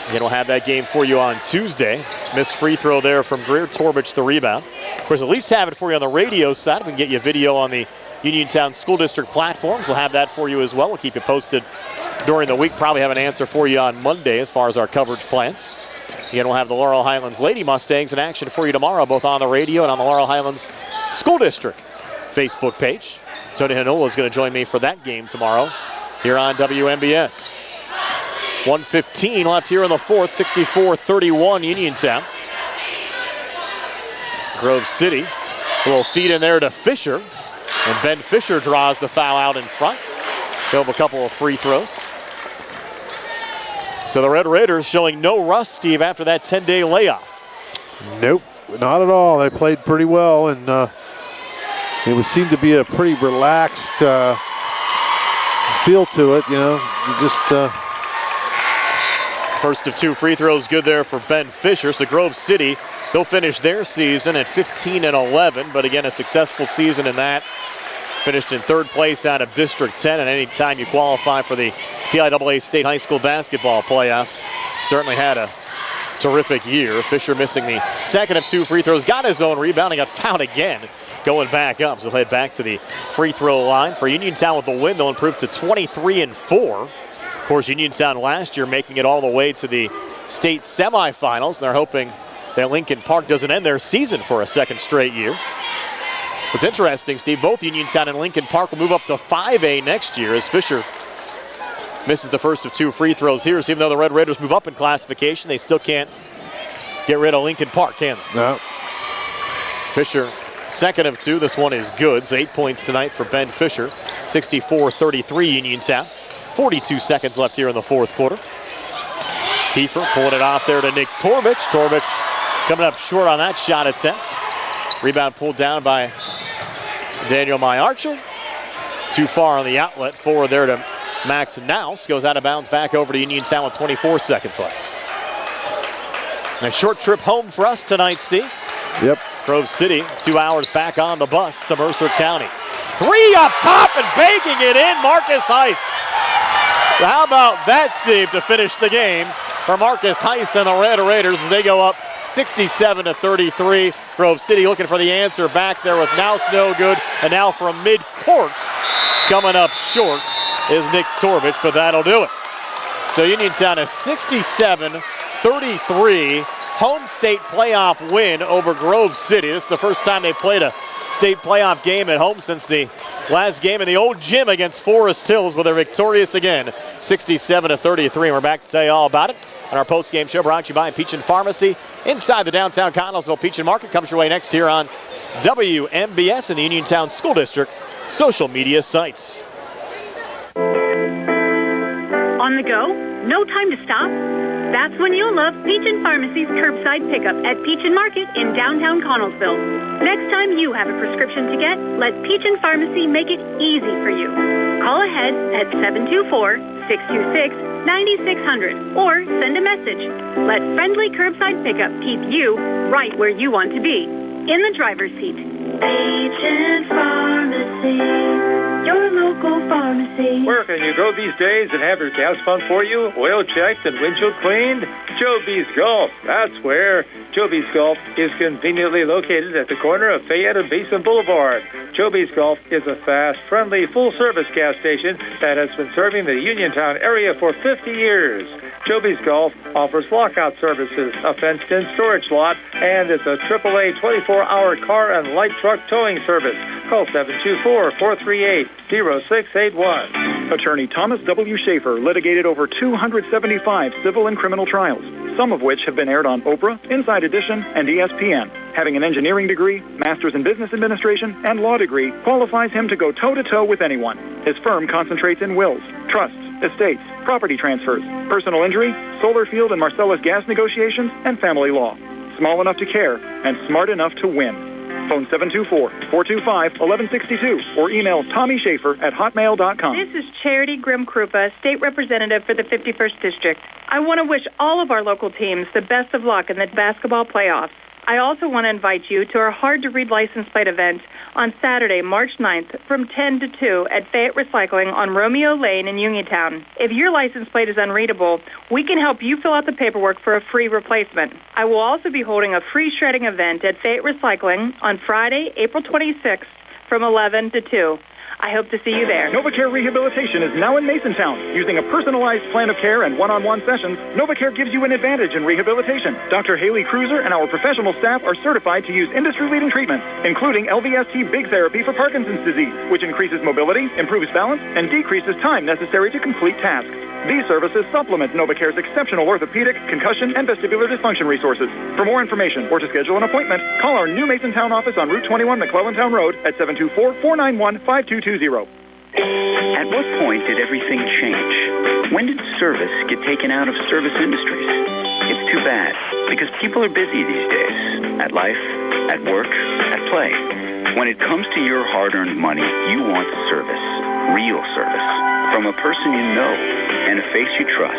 Again, we'll have that game for you on Tuesday. Missed free throw there from Greer. Torbich the rebound. Of course, at least have it for you on the radio side. We can get you video on the Uniontown School District platforms. We'll have that for you as well. We'll keep you posted during the week. Probably have an answer for you on Monday as far as our coverage plans. Again, we'll have the Laurel Highlands Lady Mustangs in action for you tomorrow, both on the radio and on the Laurel Highlands School District Facebook page. Tony Hanola is going to join me for that game tomorrow here on WMBS. 1:15 left here in the fourth, 64-31 Uniontown. Grove City, a little feed in there to Fisher, and Ben Fisher draws the foul out in front. He'll have a couple of free throws. So the Red Raiders showing no rust, Steve, after that 10-day layoff.
Nope, not at all. They played pretty well, and it would seem to be a pretty relaxed feel to it. You know, you just.
First of 2 free throws good there for Ben Fisher. So Grove City, they'll finish their season at 15-11, but again, a successful season in that. Finished in 3rd place out of District 10, and any time you qualify for the PIAA State High School basketball playoffs, certainly had a terrific year. Fisher missing the second of 2 free throws, got his own rebound, and got fouled again going back up. So head back to the free throw line. For Uniontown with the win, they'll improve to 23-4. Of course, Uniontown last year making it all the way to the state semifinals. They're hoping that Lincoln Park doesn't end their season for a 2nd straight year. What's interesting, Steve, both Uniontown and Lincoln Park will move up to 5A next year as Fisher misses the first of 2 free throws here. So even though the Red Raiders move up in classification, they still can't get rid of Lincoln Park, can they?
No.
Fisher, 2nd of 2. This one is good. So 8 points tonight for Ben Fisher. 64-33 Uniontown. 42 seconds left here in the fourth quarter. Kiefer pulling it off there to Nick Torbich. Torbich coming up short on that shot attempt. Rebound pulled down by Daniel Myarcher. Too far on the outlet. Forward there to Max Naus. Goes out of bounds back over to Uniontown with 24 seconds left. And a short trip home for us tonight, Steve.
Yep.
Grove City, 2 hours back on the bus to Mercer County. 3 up top and baking it in, Marcus Heiss. So how about that, Steve, to finish the game for Marcus Heiss and the Red Raiders as they go up 67-33. Grove City looking for the answer back there with Naus no good, and now from mid-court coming up short is Nick Torbich, but that'll do it. So Uniontown a 67-33 home state playoff win over Grove City. This is the first time they played a state playoff game at home since the last game in the old gym against Forest Hills, where they're victorious again, 67-33. We're back to tell you all about it on our post-game show brought to you by Peach and Pharmacy inside the downtown Connellsville Peach and Market. Comes your way next here on WMBS and the Uniontown School District social media sites.
On the go? No time to stop? That's when you'll love Peach and Pharmacy's curbside pickup at Peach and Market in downtown Connellsville. Next time you have a prescription to get, let Peach and Pharmacy make it easy for you. Call ahead at 724-626-9600 or send a message. Let friendly curbside pickup keep you right where you want to be, in the driver's seat. Peach and Pharmacy, your local pharmacy.
Where can you go these days and have your gas pump for you, oil checked, and windshield cleaned? Joby's Golf. That's where. Joby's Golf is conveniently located at the corner of Fayette and Basin Boulevard. Joby's Golf is a fast, friendly, full-service gas station that has been serving the Uniontown area for 50 years. Joby's Golf offers lockout services, a fenced-in storage lot, and it's a AAA 24-hour car and light truck towing service. Call 724-438-0681.
Attorney Thomas W. Schaefer litigated over 275 civil and criminal trials, some of which have been aired on Oprah, Inside Edition, and ESPN. Having an engineering degree, master's in business administration, and law degree qualifies him to go toe-to-toe with anyone. His firm concentrates in wills, trusts, estates, property transfers, personal injury, solar field and Marcellus gas negotiations, and family law. Small enough to care and smart enough to win. Phone 724-425-1162 or email TommySchaefer@hotmail.com.
This is Charity Grimm-Krupa, State Representative for the 51st District. I want to wish all of our local teams the best of luck in the basketball playoffs. I also want to invite you to our Hard to Read license plate event on Saturday, March 9th from 10 to 2 at Fayette Recycling on Romeo Lane in Uniontown. If your license plate is unreadable, we can help you fill out the paperwork for a free replacement. I will also be holding a free shredding event at Fayette Recycling on Friday, April 26th from 11 to 2. I hope to see you there.
NovaCare Rehabilitation is now in Masontown. Using a personalized plan of care and one-on-one sessions, NovaCare gives you an advantage in rehabilitation. Dr. Haley Cruiser and our professional staff are certified to use industry-leading treatments, including LVST Big Therapy for Parkinson's disease, which increases mobility, improves balance, and decreases time necessary to complete tasks. These services supplement NovaCare's exceptional orthopedic, concussion, and vestibular dysfunction resources. For more information or to schedule an appointment, call our new Masontown office on Route 21 McClellantown Road at 724-491-5220.
At what point did everything change? When did service get taken out of service industries? It's too bad, because people are busy these days. At life, at work, at play. When it comes to your hard-earned money, you want service. Real service. From a person you know and a face you trust.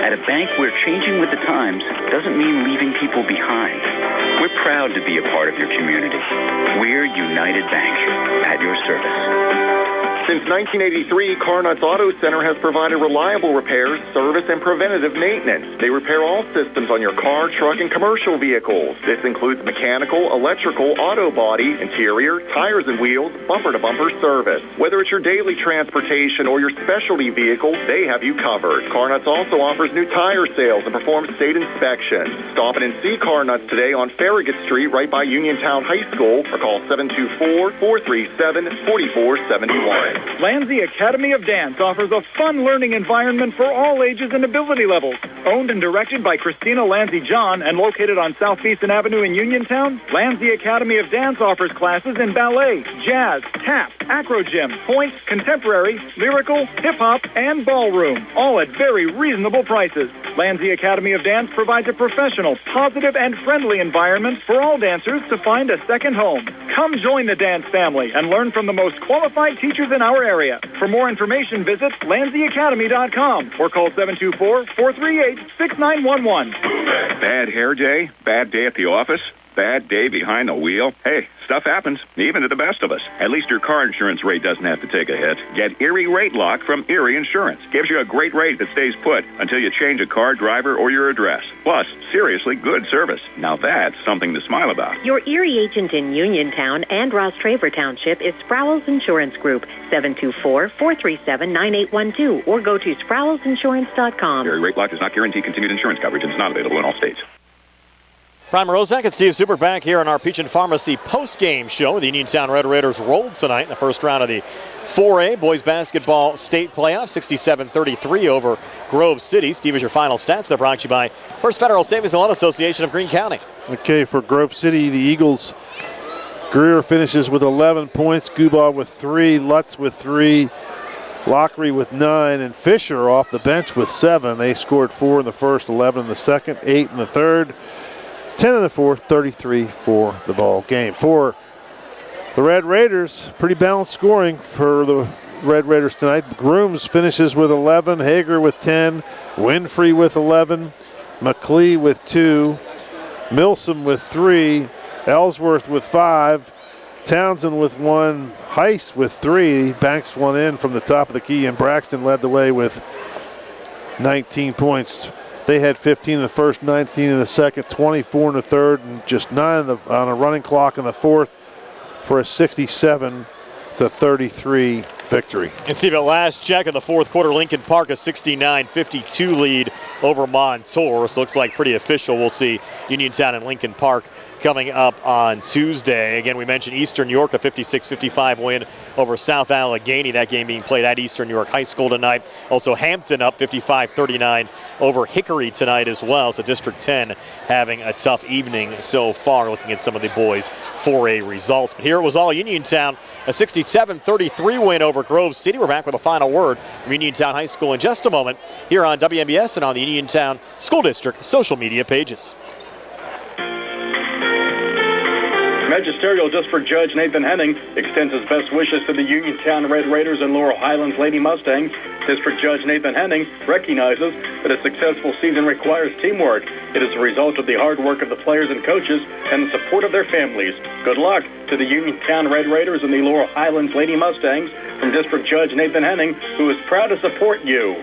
At a bank where changing with the times doesn't mean leaving people behind. We're proud to be a part of your community. We're United Bank, at your service.
Since 1983, Carnut's Auto Center has provided reliable repairs, service, and preventative maintenance. They repair all systems on your car, truck, and commercial vehicles. This includes mechanical, electrical, auto body, interior, tires and wheels, bumper-to-bumper service. Whether it's your daily transportation or your specialty vehicle, they have you covered. Carnut's also offers new tire sales and performs state inspections. Stop in and see Carnut's today on Farragut Street right by Uniontown High School or call 724-437-4471.
Landsea Academy of Dance offers a fun learning environment for all ages and ability levels. Owned and directed by Christina Landsea John and located on South Beeson Avenue in Uniontown, Landsea Academy of Dance offers classes in ballet, jazz, tap, acro gym, pointe, contemporary, lyrical, hip-hop, and ballroom, all at very reasonable prices. Landsea Academy of Dance provides a professional, positive, and friendly environment for all dancers to find a second home. Come join the dance family and learn from the most qualified teachers in our area. For more information, visit LandseaAcademy.com or call 724-438-6911.
Bad hair day? Bad day at the office? Bad day behind the wheel? Hey, stuff happens, even to the best of us. At least your car insurance rate doesn't have to take a hit. Get Erie Rate Lock from Erie Insurance. Gives you a great rate that stays put until you change a car, driver, or your address. Plus, seriously good service. Now that's something to smile about.
Your Erie agent in Uniontown and Ross Traver Township is Sproul's Insurance Group, 724-437-9812, or go to SproulsInsurance.com.
Erie Rate Lock does not guarantee continued insurance coverage and is not available in all states.
Brian Morozak and Steve Super back here on our Peach & Pharmacy post-game show. The Uniontown Red Raiders rolled tonight in the first round of the 4A Boys Basketball State Playoff, 67-33 over Grove City. Steve, is your final stats. They're brought to you by First Federal Savings and Loan Association of Greene County.
Okay, for Grove City, the Eagles, Greer finishes with 11 points, Gubaugh with 3, Lutz with 3, Lockery with 9, and Fisher off the bench with 7. They scored 4 in the first, 11 in the second, 8 in the third, 10 in the fourth, 33 for the ball game. For the Red Raiders, pretty balanced scoring for the Red Raiders tonight. Grooms finishes with 11, Hager with 10, Winfrey with 11, McLee with 2, Milsom with 3, Ellsworth with 5, Townsend with 1, Heiss with 3, banks one in from the top of the key, and Braxton led the way with 19 points. They had 15 in the first, 19 in the second, 24 in the third, and just 9 on a running clock in the fourth. for a 67-33 victory.
And Steve, at last check in the fourth quarter, Lincoln Park a 69-52 lead over Montour. So looks like pretty official. We'll see Uniontown and Lincoln Park coming up on Tuesday. Again, we mentioned Eastern York, a 56-55 win over South Allegheny. That game being played at Eastern York High School tonight. Also Hampton up 55-39 over Hickory tonight as well. So District 10 having a tough evening so far, looking at some of the boys 4A results. But here it was all Uniontown, a 67-33 win over Grove City. We're back with a final word from Uniontown High School in just a moment here on WMBS and on the Uniontown School District social media pages.
Magisterial District Judge Nathan Henning extends his best wishes to the Uniontown Red Raiders and Laurel Highlands Lady Mustangs. District Judge Nathan Henning recognizes that a successful season requires teamwork. It is a result of the hard work of the players and coaches and the support of their families. Good luck to the Uniontown Red Raiders and the Laurel Highlands Lady Mustangs from District Judge Nathan Henning, who is proud to support you.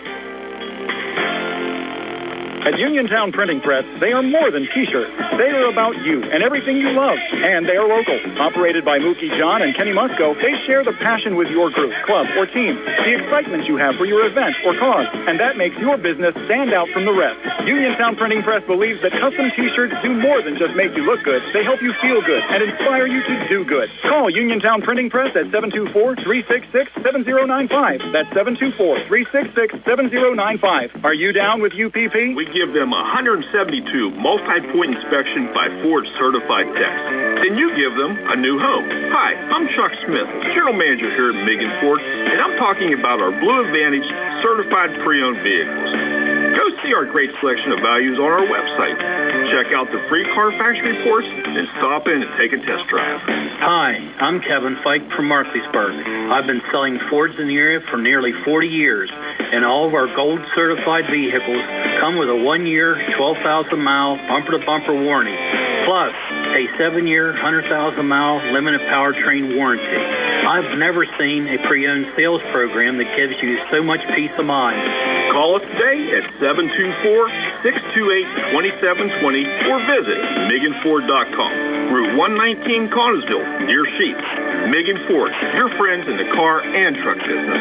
At Uniontown Printing Press, they are more than T-shirts. They are about you and everything you love. And they are local. Operated by Mookie John and Kenny Musco, they share the passion with your group, club, or team, the excitement you have for your event or cause, and that makes your business stand out from the rest. Uniontown Printing Press believes that custom T-shirts do more than just make you look good. They help you feel good and inspire you to do good. Call Uniontown Printing Press at 724-366-7095. That's 724-366-7095. Are you down with UPP?
We give them 172 multi-point inspection by Ford certified techs. Then you give them a new home. Hi, I'm Chuck Smith, General Manager here at Megan Ford, and I'm talking about our Blue Advantage certified pre-owned vehicles. Go see our great selection of values on our website. Check out the free Carfax reports and stop in and take a test drive.
Hi, I'm Kevin Fike from Markleysburg. I've been selling Fords in the area for nearly 40 years, and all of our gold certified vehicles come with a 1-year, 12,000-mile bumper-to-bumper warranty, plus a 7-year, 100,000-mile limited powertrain warranty. I've never seen a pre-owned sales program that gives you so much peace of mind.
Call us today at 724-628-2720 or visit MeganFord.com. Route 119 Connellsville, near Sheep. Megan Ford, your friends in the car and truck business.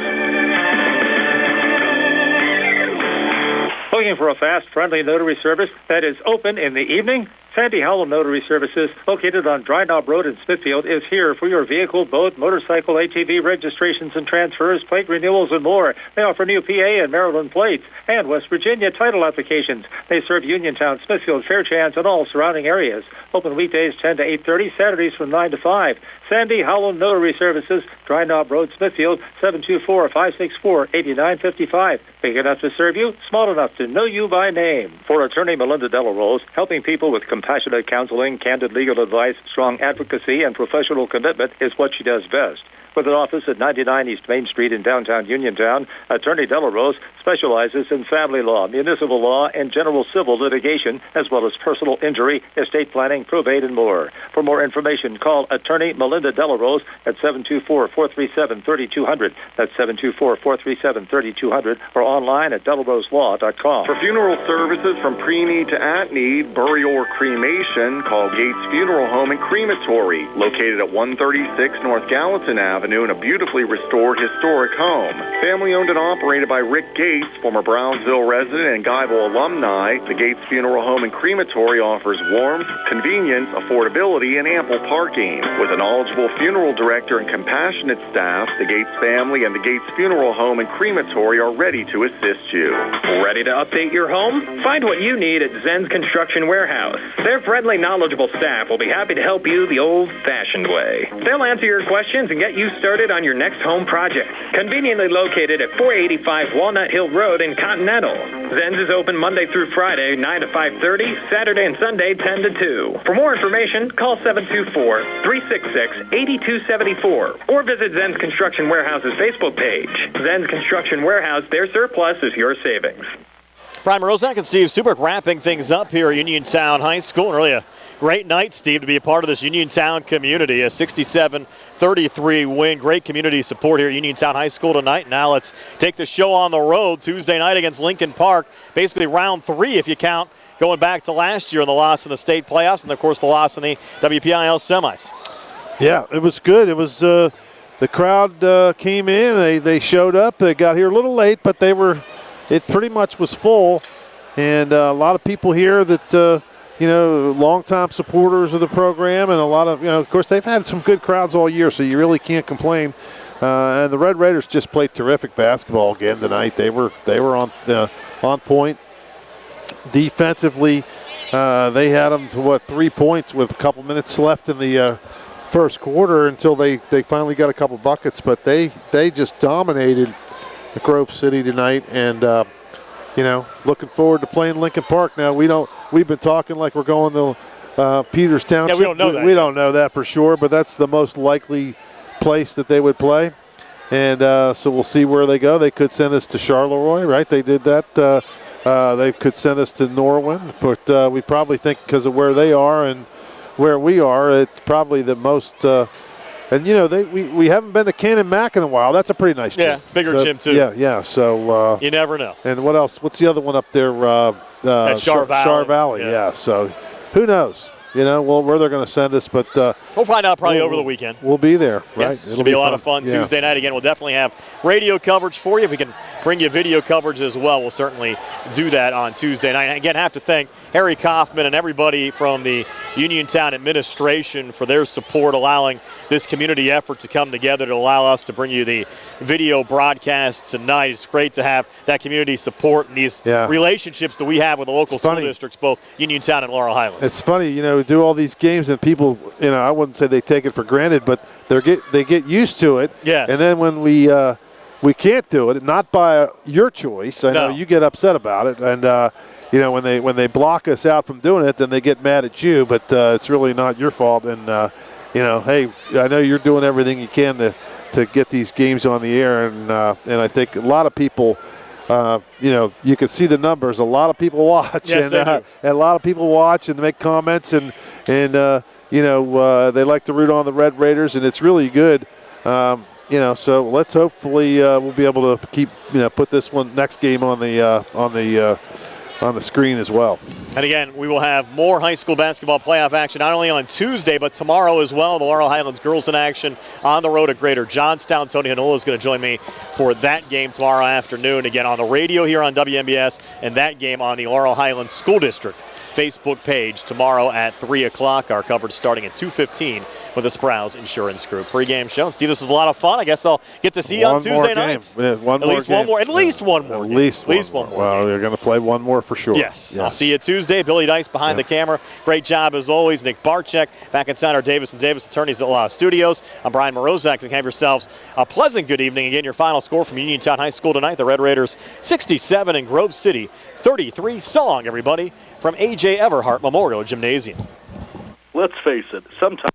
Looking for a fast, friendly notary service that is open in the evening? Sandy Howell Notary Services, located on Dry Knob Road in Smithfield, is here for your vehicle, boat, motorcycle, ATV registrations and transfers, plate renewals, and more. They offer new PA and Maryland plates and West Virginia title applications. They serve Uniontown, Smithfield, Fairchance, and all surrounding areas. Open weekdays 10 to 8:30, Saturdays from 9 to 5. Sandy Howell Notary Services, Dry Knob Road, Smithfield, 724-564-8955. Big enough to serve you, small enough to know you by name. For attorney Melinda Delarose, helping people with compassionate counseling, candid legal advice, strong advocacy, and professional commitment is what she does best. With an office at 99 East Main Street in downtown Uniontown, Attorney Delarose specializes in family law, municipal law, and general civil litigation, as well as personal injury, estate planning, probate, and more. For more information, call Attorney Melinda Delarose at 724-437-3200. That's 724-437-3200, or online at delaroselaw.com.
For funeral services from pre-need to at-need, burial or cremation, call Gates Funeral Home and Crematory, located at 136 North Gallatin Avenue in a beautifully restored historic home. Family owned and operated by Rick Gates, former Brownsville resident and Guyville alumni, the Gates Funeral Home and Crematory offers warmth, convenience, affordability, and ample parking. With a knowledgeable funeral director and compassionate staff, the Gates family and the Gates Funeral Home and Crematory are ready to assist you.
Ready to update your home? Find what you need at Zen's Construction Warehouse. Their friendly, knowledgeable staff will be happy to help you the old-fashioned way. They'll answer your questions and get you started on your next home project. Conveniently located at 485 Walnut Hill Road in Continental. Zen's is open Monday through Friday, 9 to 5:30, Saturday and Sunday, 10 to 2. For more information, call 724-366-8274 or visit Zen's Construction Warehouse's Facebook page. Zen's Construction Warehouse, their surplus is your savings.
Brian Rozak and Steve Subak wrapping things up here at Uniontown High School. And really a great night, Steve, to be a part of this Uniontown community. A 67-33 win. Great community support here at Uniontown High School tonight. Now let's take the show on the road Tuesday night against Lincoln Park. Basically round 3 if you count going back to last year and the loss in the state playoffs and, of course, the loss in the WPIAL semis.
Yeah, it was good. It was the crowd came in. They showed up. They got here a little late, but it pretty much was full, and a lot of people here that longtime supporters of the program, and a lot of of course they've had some good crowds all year, so you really can't complain. And the Red Raiders just played terrific basketball again tonight. They were on point defensively. They had them to 3 points with a couple minutes left in the first quarter until they finally got a couple buckets, but they just dominated the Grove City tonight, and looking forward to playing Lincoln Park. Now we've been talking like we're going to Peters Township.
Yeah, we don't know that.
We don't know that for sure, but that's the most likely place that they would play, and so we'll see where they go. They could send us to Charleroi, right? They did that. They could send us to Norwin, but we probably think because of where they are and where we are, it's probably the most. And we haven't been to Cannon Mac in a while. That's a pretty nice gym.
Yeah, bigger gym too.
Yeah. So
you never know.
And what else? What's the other one up there?
At Char Valley.
Char Valley. Yeah. So who knows? Where they're going to send us, but
we'll find out probably over the weekend.
We'll be there, right?
Yes, it'll be a lot of fun Tuesday night. Again, we'll definitely have radio coverage for you. If we can bring you video coverage as well, we'll certainly do that on Tuesday night. And again, I have to thank Harry Kaufman and everybody from the Uniontown administration for their support, allowing this community effort to come together to allow us to bring you the video broadcast tonight. It's great to have that community support and these relationships that we have with the local school districts, both Uniontown and Laurel Highlands.
It's funny, we do all these games and people, I wouldn't say they take it for granted, but they get used to it.
Yes.
And then when we can't do it, not by your choice. I know you get upset about it, and when they block us out from doing it, then they get mad at you. But it's really not your fault. And hey, I know you're doing everything you can to get these games on the air, and I think a lot of people. You can see the numbers. A lot of people watch,
yes,
and a lot of people watch and make comments, and they like to root on the Red Raiders, and it's really good. So let's hopefully we'll be able to keep put this next game on the screen as well.
And again, we will have more high school basketball playoff action not only on Tuesday but tomorrow as well. The Laurel Highlands girls in action on the road at Greater Johnstown. Tony Hanola is going to join me for that game tomorrow afternoon. Again, on the radio here on WMBS, and that game on the Laurel Highlands School District Facebook page tomorrow at 3 o'clock. Our coverage starting at 2:15 with the Sprouse Insurance Group pregame show. Steve, this was a lot of fun. I guess I'll get to see you on Tuesday nights.
Yeah,
at least one more. At least one more.
At least one more. Well, you're going to play one more for sure.
Yes. I'll see you Tuesday. Billy Dice behind the camera. Great job as always. Nick Barczyk back inside our Davis & Davis Attorneys at Law Studios. I'm Brian Morozak, and have yourselves a pleasant good evening. Again, your final score from Uniontown High School tonight. The Red Raiders 67 and Grove City 33. So long, everybody, from A.J. Everhart Memorial Gymnasium.
Let's face it, sometimes